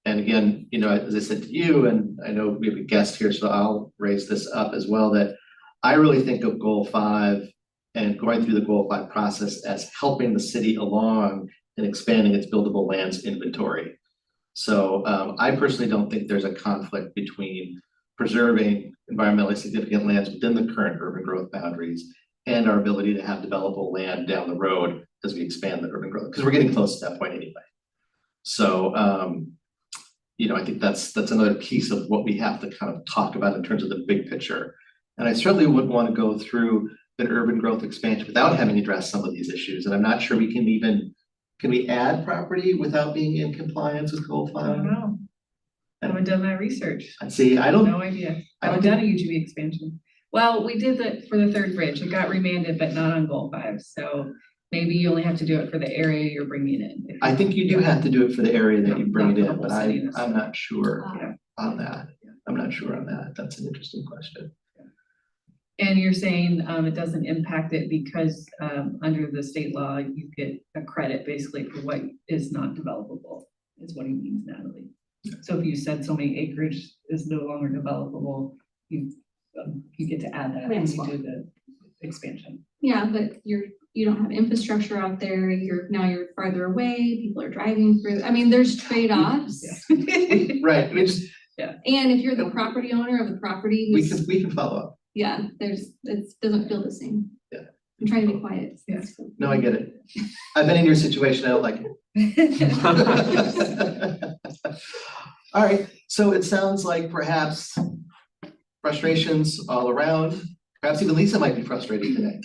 And again, as I said to you, and I know we have a guest here, so I'll raise this up as well, that I really think of Goal 5 and going through the Goal 5 process as helping the city along in expanding its buildable lands inventory. So I personally don't think there's a conflict between preserving environmentally significant lands within the current urban growth boundaries and our ability to have developable land down the road as we expand the urban growth, because we're getting close to that point anyway. So, I think that's another piece of what we have to kind of talk about in terms of the big picture. And I certainly wouldn't want to go through an urban growth expansion without having addressed some of these issues. And I'm not sure can we add property without being in compliance with Goal 5? I don't know. I haven't done that research. See, I don't. No idea. I haven't done a UGB expansion. Well, we did that for the third bridge. It got remanded, but not on Goal 5. So maybe you only have to do it for the area you're bringing in. I think you do have to do it for the area that you bring it Not for in, the but whole city I'm not sure Yeah. on that. I'm not sure on that. That's an interesting question. And you're saying it doesn't impact it because under the state law, you get a credit basically for what is not developable, is what he means, Natalie. So if you said so many acreage is no longer developable, you get to add that when you do the expansion. Yeah, but you don't have infrastructure out there, you're farther away, people are driving through, I mean, there's trade-offs. Right, we just, And if you're the property owner of the property, we who's, can follow up. yeah, it doesn't feel the same. Yeah. I'm trying to be quiet. Yeah. No, I get it. I've been in your situation, I don't like it. All right, so it sounds like perhaps frustrations all around, perhaps even Lisa might be frustrated today.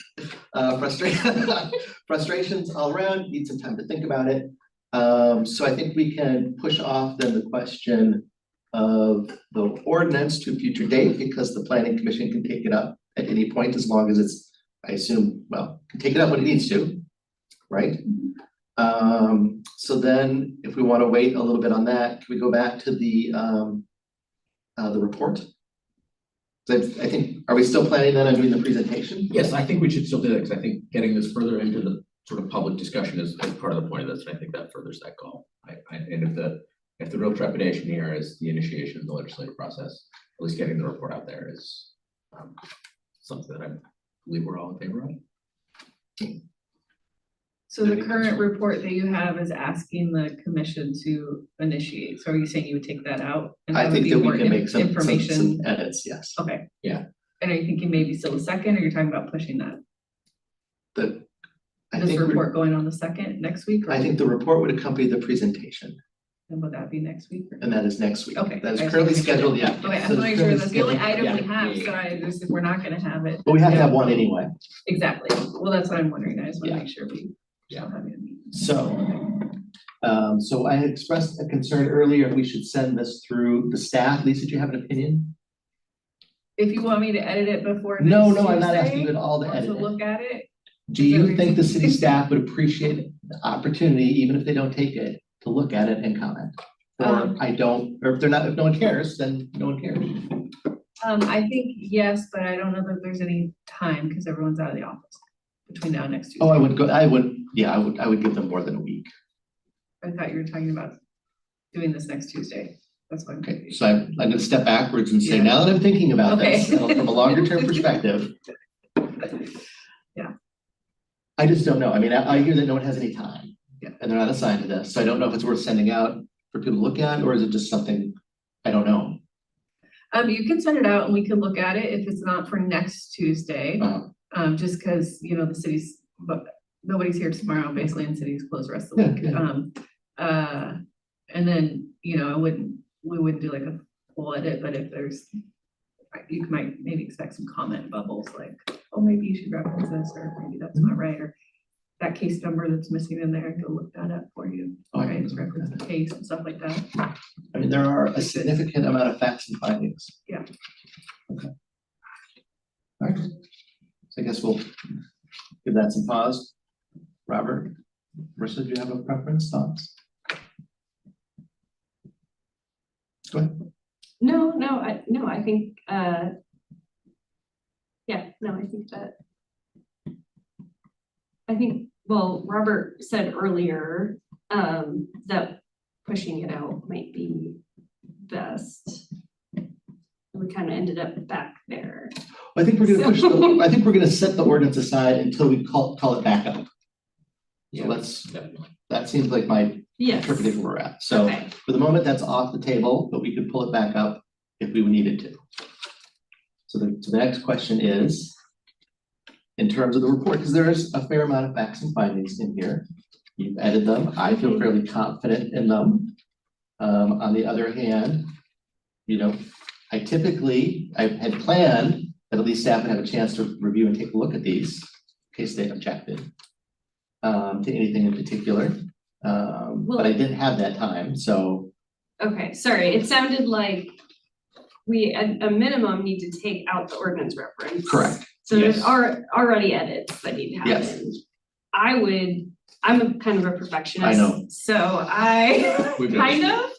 Frustrations all around, need some time to think about it. So I think we can push off then the question of the ordinance to a future date, because the planning commission can take it up at any point as long as it's, I assume, well, can take it up when it needs to, right? So then if we want to wait a little bit on that, can we go back to the report? So I think, are we still planning then on doing the presentation? Yes, I think we should still do that, because I think getting this further into the sort of public discussion is part of the point of this, and I think that furthers that goal. And if the real trepidation here is the initiation of the legislative process, at least getting the report out there is something that I believe we're all in favor of. So the current report that you have is asking the commission to initiate. So are you saying you would take that out? And I would think be that we more can make some information. edits, yes. Okay. Yeah. And are you thinking maybe still the second, or you're talking about pushing that? I This think report going on the second next week? Or I think the report would accompany the presentation, and would that be next week? Or? and that is next week. Okay. That is I just currently wanna make sure. scheduled, yeah. Okay, So I'm it's not sure currently that's the only scheduled, item yeah. we have, so if we're not gonna have it. But we have to have one anyway. Exactly. Well, that's what I'm wondering. I just wanna Yeah. make sure we. Yeah. don't have it. So I had expressed a concern earlier, if we should send this through the staff. Lisa, do you have an opinion? If you want me to edit it before. No, next I'm not asking Tuesday, you at all to or edit to it. look at it. Do you think the city staff would appreciate the opportunity, even if they don't take it, to look at it and comment? Or I don't, or if no one cares, then no one cares. I think yes, but I don't know that there's any time because everyone's out of the office between now and next Tuesday. Oh, I would give them more than a week. I thought you were talking about doing this next Tuesday. That's why. Okay, so I'm gonna step backwards and say, Yeah. now that I'm thinking about this, Okay. from a longer term perspective. Yeah. I just don't know. I mean, I hear that no one has any time. Yeah. And they're not assigned to this, so I don't know if it's worth sending out for people to look at, or is it just something, I don't know. You can send it out and we can look at it if it's not for next Tuesday. Just because, the city's, but nobody's here tomorrow, basically, and city's closed the rest of the week. Yeah. And then, we wouldn't do like a full edit, but if there's, you might maybe expect some comment bubbles like, oh, maybe you should reference this, or maybe that's not right, or that case number that's missing in there, go look that up for you. Oh, I Right, can just look at reference the case and stuff like that. I mean, there are a significant amount of facts and findings. Yeah. Okay. All right, so I guess we'll give that some pause. Robert, Marissa, do you have a preference, thoughts? Go ahead. I think, I think, well, Robert said earlier, that pushing it out might be best. We kind of ended up back there. I think we're gonna push I think we're gonna set the ordinance aside until we call it back up. Yeah, definitely. That seems like my Yes. interpretation where we're at. So Okay. for the moment, that's off the table, but we could pull it back up if we needed to. So the next question is, in terms of the report, because there is a fair amount of facts and findings in here. You've edited them. I feel fairly confident in them. On the other hand, I had planned that at least staff would have a chance to review and take a look at these in case they objected to anything in particular. But I didn't have that time, so. Okay, sorry, it sounded like we at a minimum need to take out the ordinance reference. Correct. So there's Yes. already edits that need to happen. Yes. I'm a kind of a perfectionist. I know. So I We've kind of.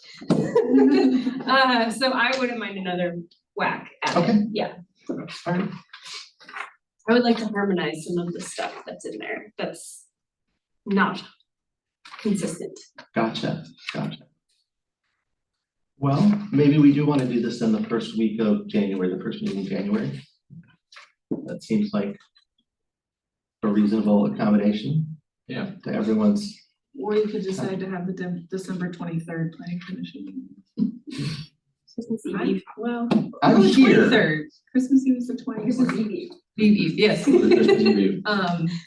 So I wouldn't mind another whack at it. Okay. Yeah, All right. I would like to harmonize some of the stuff that's in there that's not consistent. Gotcha. Well, maybe we do want to do this in the first week of January, the first meeting in January. That seems like a reasonable accommodation Yeah. to everyone's. Or you could decide to have the December 23rd planning commission meeting. Christmas Eve. Well, I'm the here. 23rd. Christmas Eve is the 24th. Christmas Eve. Eve, yes. For the Christmas Eve.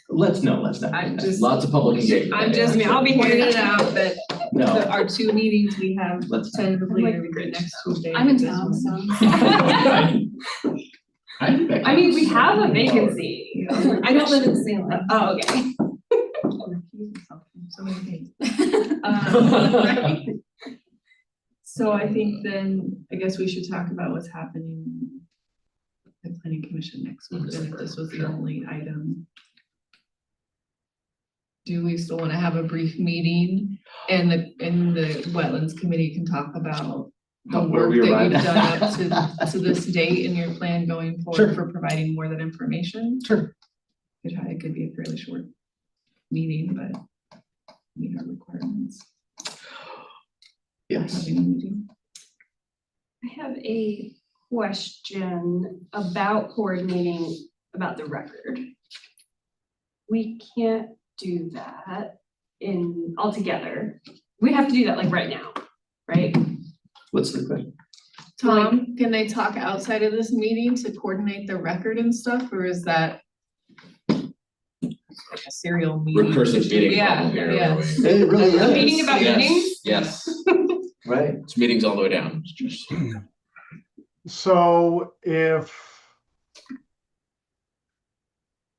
Let's not. I'm just- Lots of public engagement. I'm just, I'll be pointing it out that No, our 2 meetings we have let's. tentatively I'm are like the next Tuesday. I'm in this town, one. so. I mean, we have a vacancy. I don't live in Salem. Oh, okay. So many things. Um, So I think then, I guess we should talk about what's happening at the planning commission next week, then if this was the only item. Do we still want to have a brief meeting and the wetlands committee can talk about the Where work we that arrived you've done at. up to this date and your plan going Sure. forward for providing more of that information? Sure. It could be a fairly short meeting, but meet our requirements. Yes. Having a meeting. I have a question about coordinating about the record. We can't do that altogether. We have to do that like right now, right? What's the question? Tom, can they talk outside of this meeting to coordinate the record and stuff, or is that like a serial meeting? Recursive meeting Yeah, problem here. yeah. where we- It really is. A meeting about Yes, meetings? Yes, Right. it's meetings all the way down. It's just- So if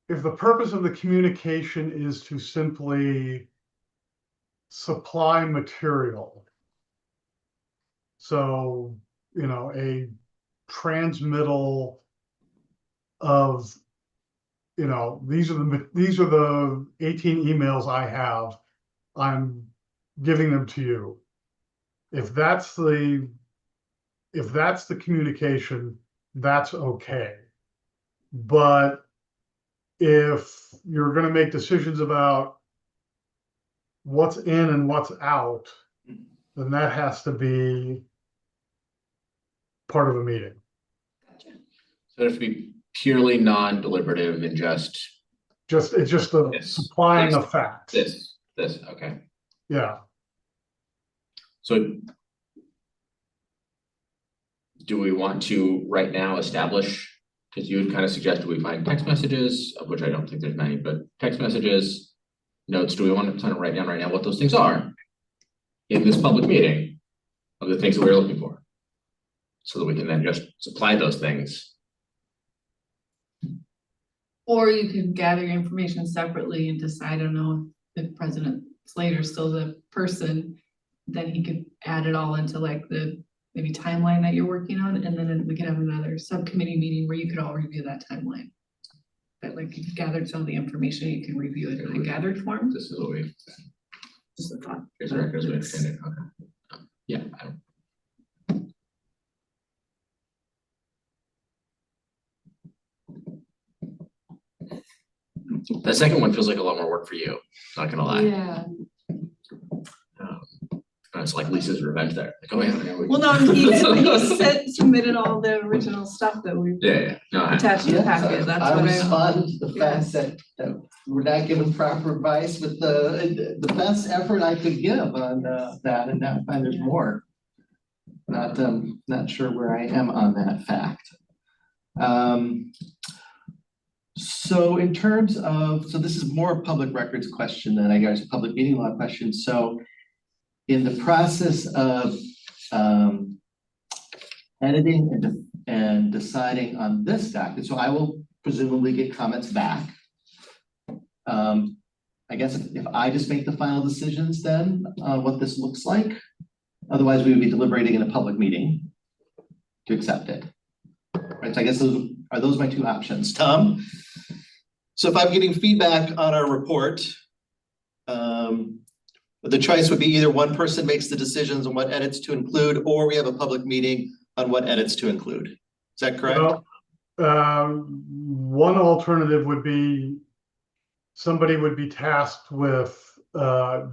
the purpose of the communication is to simply supply material, so, you know, a transmittal of, you know, these are the 18 emails I have, I'm giving them to you. If that's the communication, that's okay. But if you're gonna make decisions about what's in and what's out, then that has to be part of a meeting. So it has to be purely non-deliberative and just It's just the Yes. supplying Yes. of facts. this, okay. Yeah, So do we want to right now establish, because you had kind of suggested we find text messages, of which I don't think there's many, but text messages, notes, do we want to kind of write down right now what those things are in this public meeting of the things that we're looking for? So that we can then just supply those things. Or you could gather your information separately and decide, I don't know, if President Slater's still the person, then he could add it all into like the maybe timeline that you're working on, and then we could have another subcommittee meeting where you could all review that timeline. That like you've gathered some of the information, you can review it in a gathered form. This is what we, Just a thought. here's the records we understand it, okay. Yeah, I don't. The second one feels like a lot more work for you, not gonna lie. Yeah. It's like Lisa's revenge there. Like, oh yeah, yeah, we- Well, no, he submitted all the original stuff that we Yeah. No, attached to the packet, that's I what respond to the yeah. fact that we're not given proper advice with the best effort I could give on that, and now I find there's more. Not sure where I am on that fact. So in terms of, so this is more a public records question than I guess a public meeting law question. So in the process of editing and deciding on this document, so I will presumably get comments back. I guess if I just make the final decisions then on what this looks like, otherwise we would be deliberating in a public meeting to accept it. Right, so I guess those my two options. Tom? So if I'm getting feedback on our report, the choice would be either one person makes the decisions on what edits to include, or we have a public meeting on what edits to include. Is that correct? Well, one alternative would be somebody would be tasked with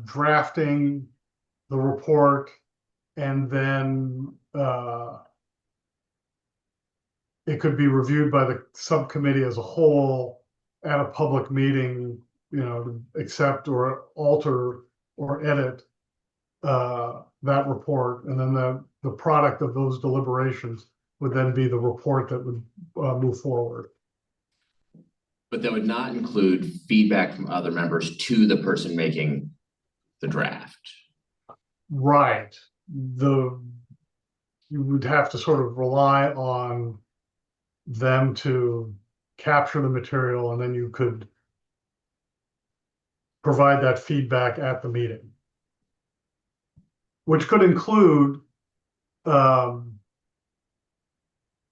drafting the report, and then it could be reviewed by the subcommittee as a whole, at a public meeting, to accept or alter or edit that report, and then the product of those deliberations would then be the report that would move forward. But that would not include feedback from other members to the person making the draft. Right. You would have to sort of rely on them to capture the material, and then you could provide that feedback at the meeting, which could include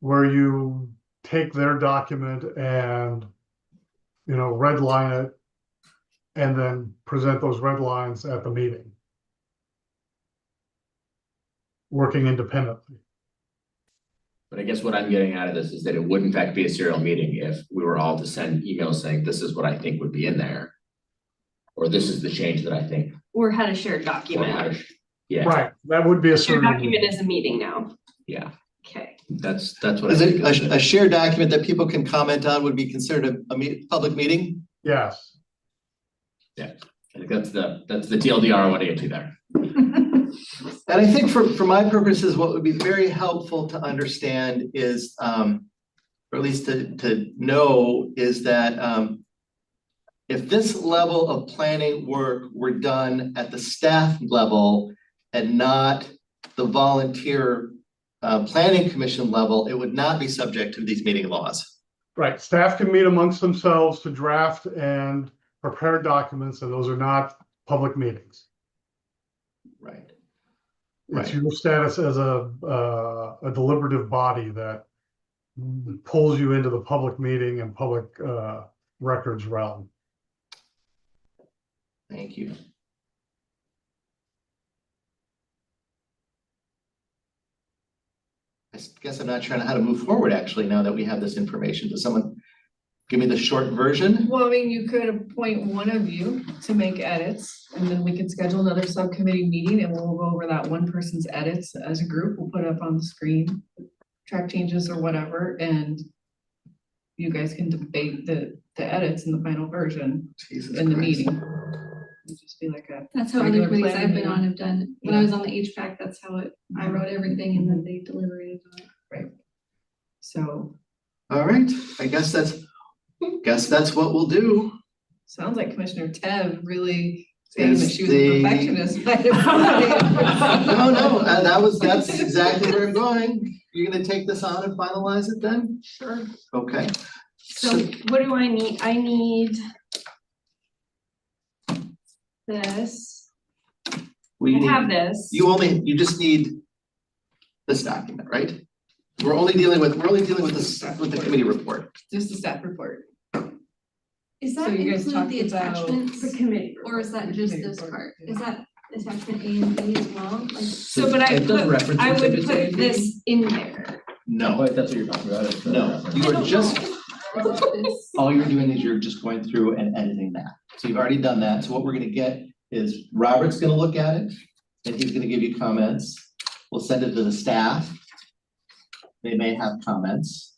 where you take their document and redline it and then present those red lines at the meeting, working independently. But I guess what I'm getting out of this is that it would in fact be a serial meeting if we were all to send emails saying, this is what I think would be in there. Or this is the change that I think. Or had a shared or how document. to- Yeah, Right, that would be a Shared certain. document is a meeting now. yeah, Okay. that's what I Is it think. a shared document that people can comment on would be considered a public meeting? Yes. I think that's the TLDR I want to get to there. And I think for my purposes, what would be very helpful to understand is, or at least to know, is that if this level of planning work were done at the staff level and not the volunteer planning commission level, it would not be subject to these meeting laws. Right, staff can meet amongst themselves to draft and prepare documents, and those are not public meetings. Right. It's your status as a deliberative body that pulls you into the public meeting and public records realm. Thank you. I guess I'm not sure how to move forward actually, now that we have this information. Does someone give me the short version? Well, I mean, you could appoint one of you to make edits, and then we could schedule another subcommittee meeting and we'll go over that one person's edits as a group. We'll put it up on the screen, track changes or whatever, and you guys can debate the edits in the final version Jesus in the Christ. meeting. It'd just be like a. That's how other regular committees planning I've been meeting. on have done. When I was on the HVAC, that's how I wrote everything and then they deliberated on it. So, All right, I guess that's what we'll do. sounds like Commissioner Tev really saying that Is she was a perfectionist. No, that's exactly where I'm going. You're gonna take this on and finalize it then? Sure. Okay. So what do I need? I need this. We I have need, this. you just need this document, right? We're only dealing with this, with the committee report. Just a staff report. Is So that you guys include the talked about attachments, The committee. or is that just this part? Is that attachment A and B as well? Like, So, but It does reference I would exhibits A put and B. this in there. No, If that's what you're talking about. it's a no, reference. you are just, is it this? all you're doing is you're just going through and editing that. So you've already done that. So what we're gonna get is Robert's gonna look at it and he's gonna give you comments. We'll send it to the staff. They may have comments.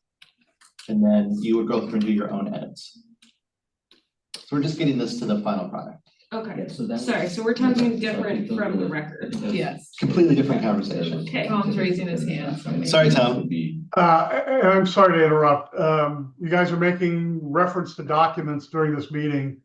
And then you would go through and do your own edits. So we're just getting this to the final product. Okay. Yeah, so that's- Sorry, so we're talking different from the record. Yes. Completely different conversation. Okay. Tom's raising his hand. So maybe- Sorry, Tom. Would be- And I'm sorry to interrupt. You guys are making reference to documents during this meeting,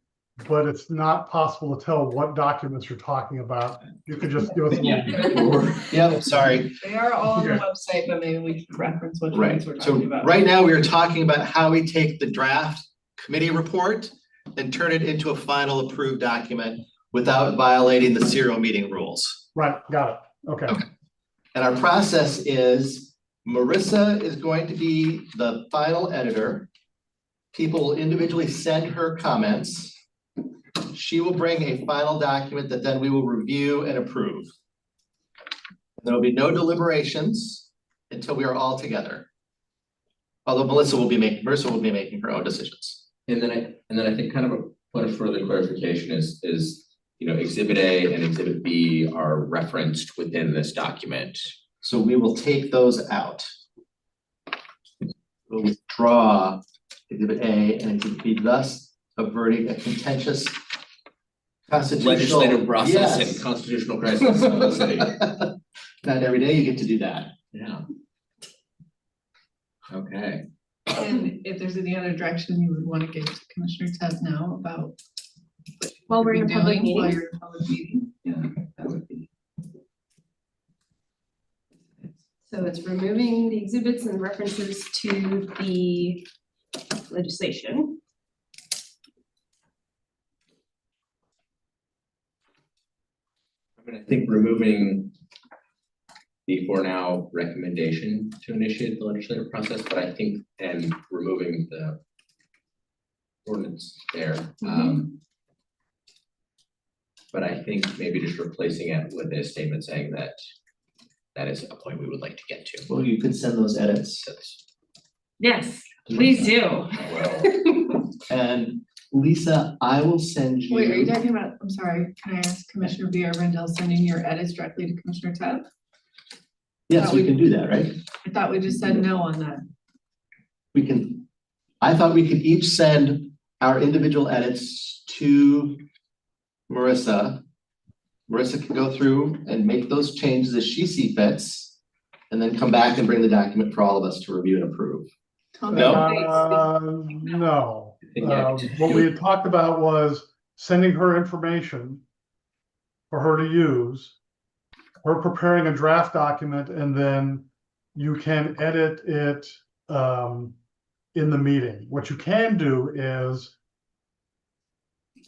but it's not possible to tell what documents you're talking about. You could just give us a little. Yep, sorry. They are all on the Okay. website, but maybe we can reference what Right, ones we're so talking about. right now we are talking about how we take the draft committee report and turn it into a final approved document without violating the serial meeting rules. Right, got it. Okay. Okay. And our process is Marissa is going to be the final editor. People will individually send her comments. She will bring a final document that then we will review and approve. There will be no deliberations until we are all together. Although Marissa will be making her own decisions. And then I think kind of a point of further clarification is, exhibit A and exhibit B are referenced within this document. So we will take those out. We'll withdraw Exhibit A and Exhibit B, thus averting a contentious constitutional. Legislative process Yes. and constitutional crisis in the city. Not every day you get to do that. Yeah. Okay, And if there's any other direction you would want to give to Commissioner Tez now about what you While could we're be in a public doing while meeting? you're in a public meeting, yeah, that would be. So it's removing the exhibits and references to the legislation. I mean, I think removing the for now recommendation to initiate the legislative process, but I think, and removing the ordinance there. But I think maybe just replacing it with a statement saying that that is a point we would like to get to. Well, you could send those edits. Yes, please do. Well, And Lisa, I will send you. Wait, are you talking about, I'm sorry, can I ask Commissioner Rendell sending your edits directly to Commissioner Tez? Yes, we can do that, right? I thought we just said no on that. We can, I thought we could each send our individual edits to Marissa. Marissa can go through and make those changes as she sees fits, and then come back and bring the document for all of us to review and approve. No. I think I could What do- we had talked about was sending her information for her to use, her preparing a draft document, and then you can edit it in the meeting. What you can do is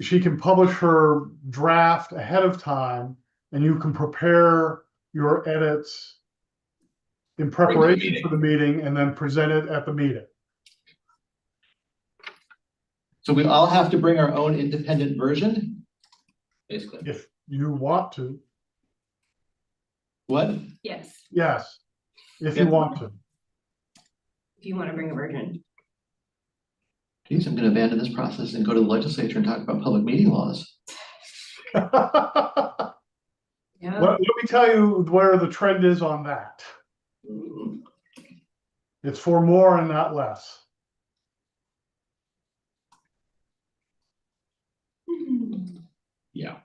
she can publish her draft ahead of time, and you can prepare your edits in preparation for the meeting and then present it at the meeting. So we all have to bring our own independent version? Basically, If you want to, What? Yes, yes, if you want to. if you want to bring a version. Geez, I'm gonna abandon this process and go to the legislature and talk about public meeting laws. Yeah. Let me tell you where the trend is on that. It's for more and not less. yeah.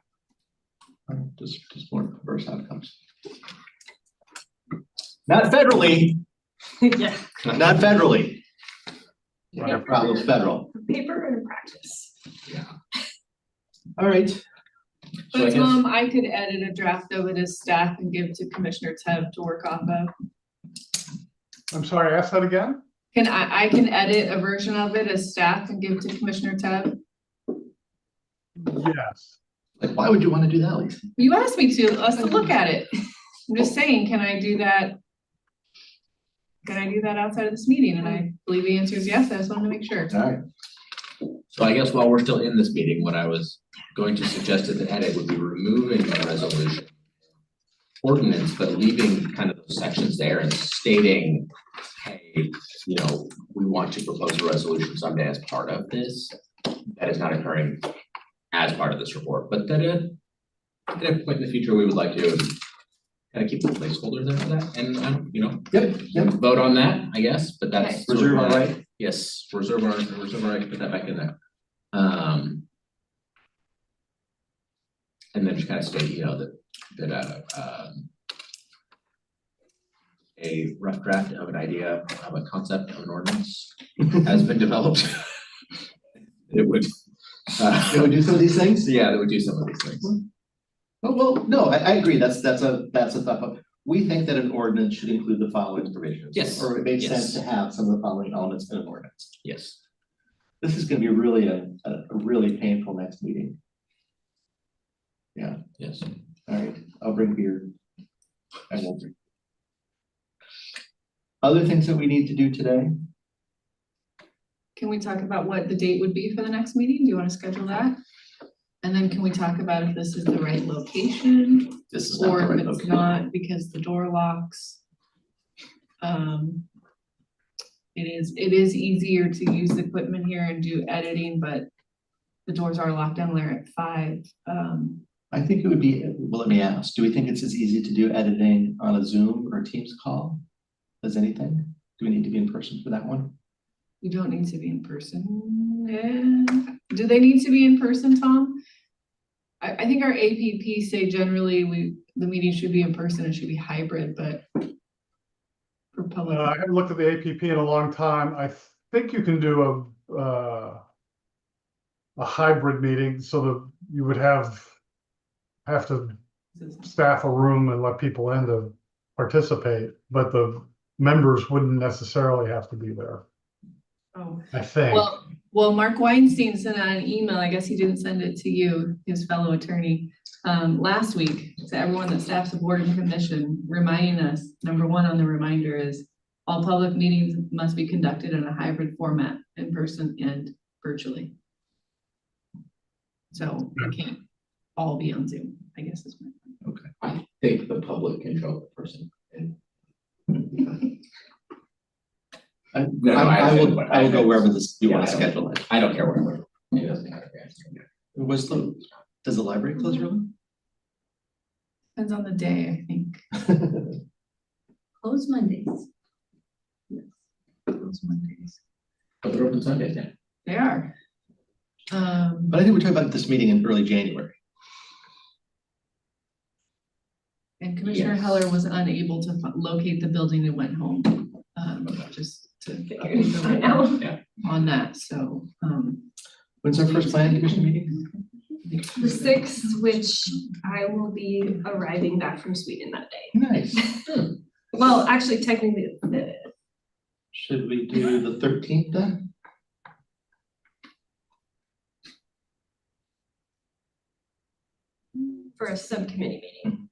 Just more perverse outcomes. Not federally, Yeah, not federally. Our problem's federal. paper and practice. Yeah. All right. So I But guess, I could edit a draft of it as staff and give to Commissioner Tez to work off of. I'm sorry, ask that again? I can edit a version of it as staff and give to Commissioner Tez. Yes. like, why would you want to do that, Lisa? You asked me to, us to look at it. I'm just saying, can I do that? Can I do that outside of this meeting? And I believe the answer is yes. I just wanted to make sure. All right. So I guess while we're still in this meeting, what I was going to suggest as an edit would be removing the resolution ordinance, but leaving kind of those sections there and stating, hey, you know, we want to propose a resolution someday as part of this. That is not occurring as part of this report, but that at a point in the future, we would like to kind of keep the placeholder there for that, and you know, Yep. vote on that, I guess, but that's. sort of Reserve our my- right. Yes, reserve our right to put that back in there. And then just kind of state, you know, that a rough draft of an idea of a concept of an ordinance has been developed. It would. Can we do some of these things? Yeah, that would do some of these things. Oh, well, no, I agree. That's a thought. We think that an ordinance should include the following provisions. Yes, Or it makes yes. sense to have some of the following elements in an ordinance. Yes. This is gonna be really a really painful next meeting. Yes. All right, I'll bring beer. I won't drink. Other things that we need to do today? Can we talk about what the date would be for the next meeting? Do you want to schedule that? And then can we talk about if this is the right location This is not or the if right it's location. not because the door locks? It is easier to use the equipment here and do editing, but the doors are locked down there at 5. I think it would be, well, let me ask, do we think it's as easy to do editing on a Zoom or Teams call as anything? Do we need to be in person for that one? You don't need to be in person. Do they need to be in person, Tom? I think our APP say generally the meeting should be in person, it should be hybrid, but for public. I haven't looked at the APP in a long time. I think you can do a hybrid meeting so that you would have to staff a room and let people in to participate, but the members wouldn't necessarily have to be there, Oh. I think. Well, Mark Weinstein sent out an email, I guess he didn't send it to you, his fellow attorney, last week to everyone that staffs the board and commission, reminding us, number one on the reminder is all public meetings must be conducted in a hybrid format, in person and virtually. So we can't all be on Zoom, I guess is my point. Okay, I think the public can show up in person. I I will go wherever this, you Yeah, want to schedule it. I don't care where. It doesn't matter. Does the library close early? Depends on the day, I think. Close Mondays. Those Mondays. But they're open Sundays, yeah. They are. But I think we're talking about this meeting in early January. And Commissioner Yes. Heller was unable to locate the building and went home, just to Figured it out. on that, so, When's our first planning commission meeting? The 6th, which I will be arriving back from Sweden that day. Nice. Well, actually, technically, the Should we do the 13th then? for a subcommittee meeting.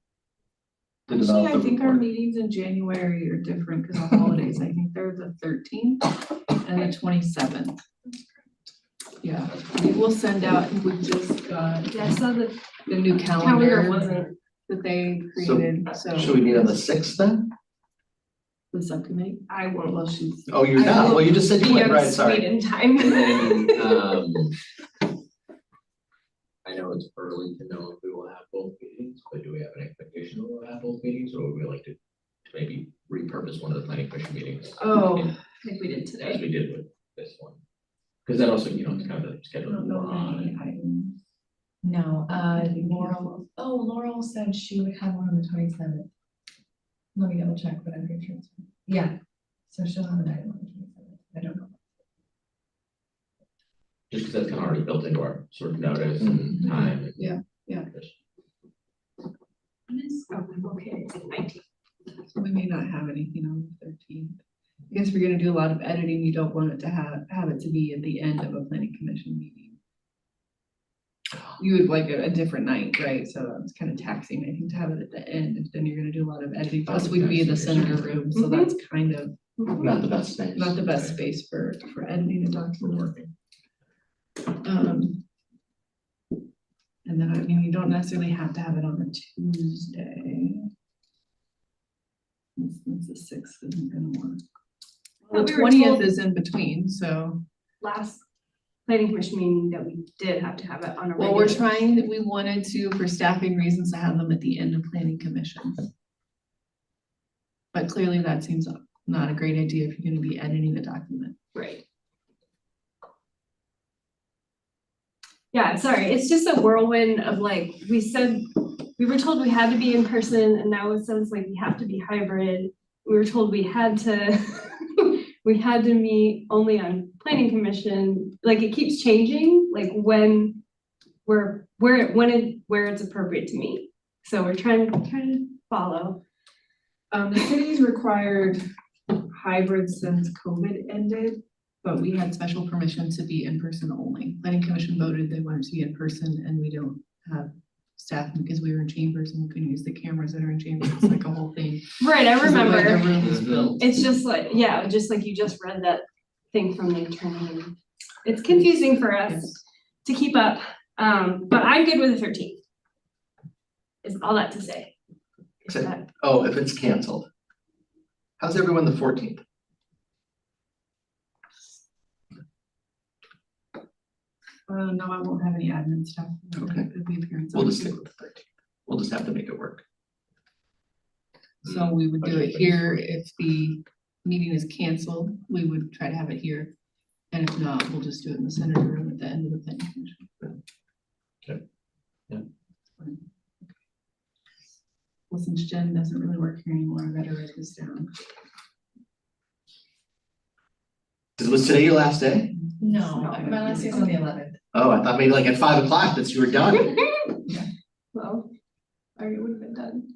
To actually, develop I the think our report. meetings in January are different because of holidays, I think they're the 13th and the 27th. Yeah, we will send out, we just got Yeah, I saw the the new calendar calendar wasn't, that they created, so. Should we meet on the 6th then? The subcommittee, I won't well, she's. Oh, you're I not. will Well, you just said you be went, on right, sorry. Sweden time. And then, I know it's early to know if we will have both meetings, but do we have an expectation that we'll have both meetings, or would we like to maybe repurpose one of the planning commission meetings? Oh, in- like we did As today. we did with this one. Because that also, it's kind of I scheduled don't know more of on. any items. No, Laurel said she would have one on the 27th. Let me double check, but I'm pretty sure it's, yeah, so she'll have an item on the 27th, I don't know. Just because that's kind of already built into our sort of notice and time. Yeah, yeah. Oh, okay, it's like 19. So we may not have anything on the 13th. I guess we're gonna do a lot of editing, you don't want it to have it to be at the end of a planning commission meeting. You would like a different night, right? So it's kind of taxing, I think, to have it at the end, if then you're gonna do a lot of editing, plus we'd be in the senator room, so that's kind of Not the best space. not the best space for editing a document. And then, I mean, you don't necessarily have to have it on a Tuesday. Since the 6th isn't gonna work. The But we were 20th told is in between, so, last planning commission meeting that we did have to have it on a well, we're regular. trying, we wanted to, for staffing reasons, to have them at the end of planning commission. But clearly that seems not a great idea if you're gonna be editing the document. Right. Yeah, sorry, it's just a whirlwind of like, we were told we had to be in person and now it sounds like we have to be hybrid. We were told we had to, we had to meet only on planning commission, like it keeps changing, like when where it's appropriate to meet. So we're trying to follow. The city's required hybrid since COVID ended, but we had special permission to be in person only. Planning commission voted they wanted to be in person and we don't have staff because we were in chambers and we couldn't use the cameras that are in chambers. It's like a whole thing. Right, I 'Cause of the way the remember. room is built. It's just like, yeah, just like you just read that thing from the attorney. It's confusing for us Yes. to keep up, but I'm good with the 13th. Is all that to say. Is Except- that- Oh, if it's canceled. How's everyone the 14th? No, I won't have any admin stuff. Okay. It'll be appearance We'll just only. stick with the 13th. We'll just have to make it work. So we would do it here. If the meeting is canceled, we would try to have it here. And if not, we'll just do it in the senator room at the end of the planning commission. Okay. Yeah. Fine. Well, since Jen doesn't really work here anymore, I better write this down. Was today your last day? No, my last day is on the 11th. Oh, I thought maybe like at 5 o'clock that you were done. Well, I would have been done.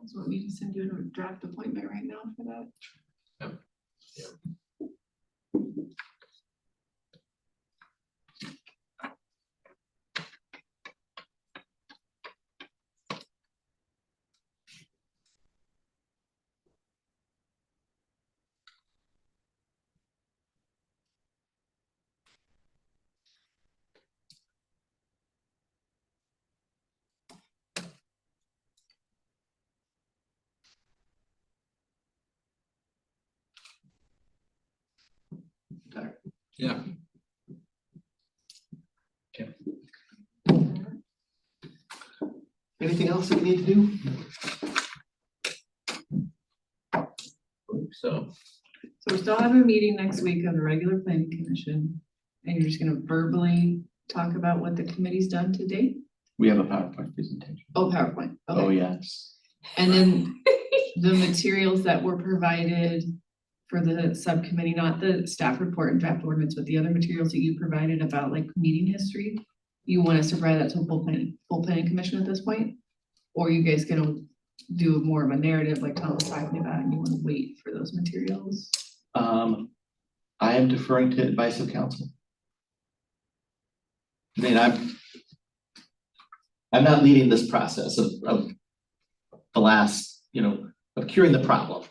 So want me to send you a draft appointment right now for that? Yeah. Anything else that we need to do? So, So we're still having a meeting next week of the regular planning commission, and you're just gonna verbally talk about what the committee's done to date? We have a PowerPoint presentation. Oh, PowerPoint, Oh, okay. yes. And then the materials that were provided for the subcommittee, not the staff report and draft ordinance, but the other materials that you provided about like meeting history, you want us to provide that to the full planning commission at this point? Or are you guys gonna do more of a narrative like Tom was talking about, and you wanna wait for those materials? I am deferring to advice of counsel. I mean, I'm not leading this process of the last, of curing the problem.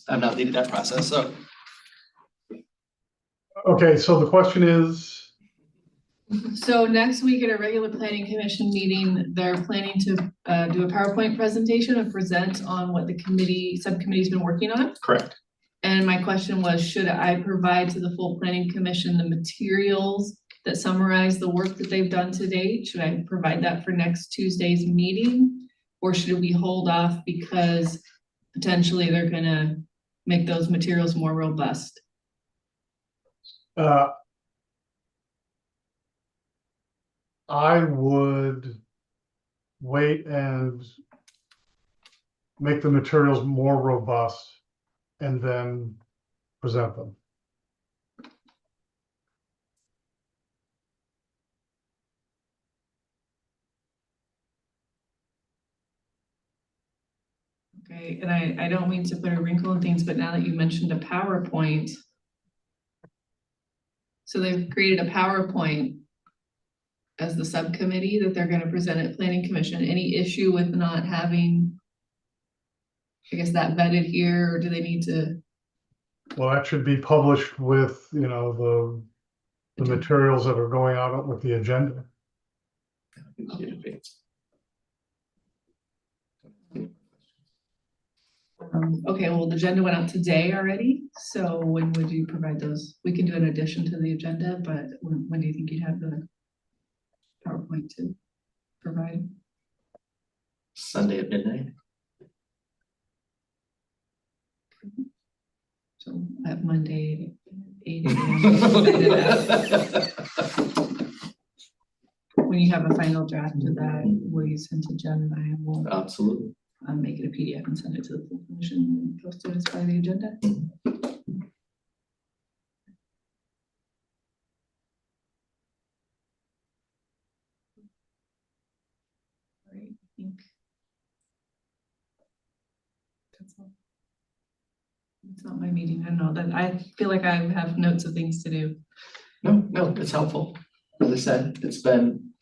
I'm not leading that process, so. Okay, so the question is, So next week at a regular planning commission meeting, they're planning to do a PowerPoint presentation and present on what the subcommittee's been working on. Correct. And my question was, should I provide to the full planning commission the materials that summarize the work that they've done to date? Should I provide that for next Tuesday's meeting? Or should we hold off because potentially they're gonna make those materials more robust? I would wait and make the materials more robust and then present them. Okay, and I don't mean to put a wrinkle in things, but now that you mentioned a PowerPoint. So they've created a PowerPoint as the subcommittee that they're gonna present at planning commission. Any issue with not having, I guess, that vetted here, or do they need to? Well, that should be published with, the materials that are going out with the agenda. Okay, well, the agenda went out today already, so when would you provide those? We can do an addition to the agenda, but when do you think you'd have the PowerPoint to provide? Sunday at midnight. So at Monday, 8 a.m. When you have a final draft of that, will you send to Jen and I will Absolutely. make it a PDF and send it to the full commission and post it as part of the agenda? All right, I think that's all. It's not my meeting. I don't know that I feel like I have notes of things to do. No, it's helpful. As I said, it's been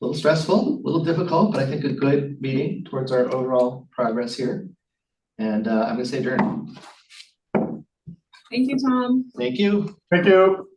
a little stressful, a little difficult, but I think a good meeting towards our overall progress here. And I'm gonna say adjourn. Thank you, Tom. Thank you. Thank you.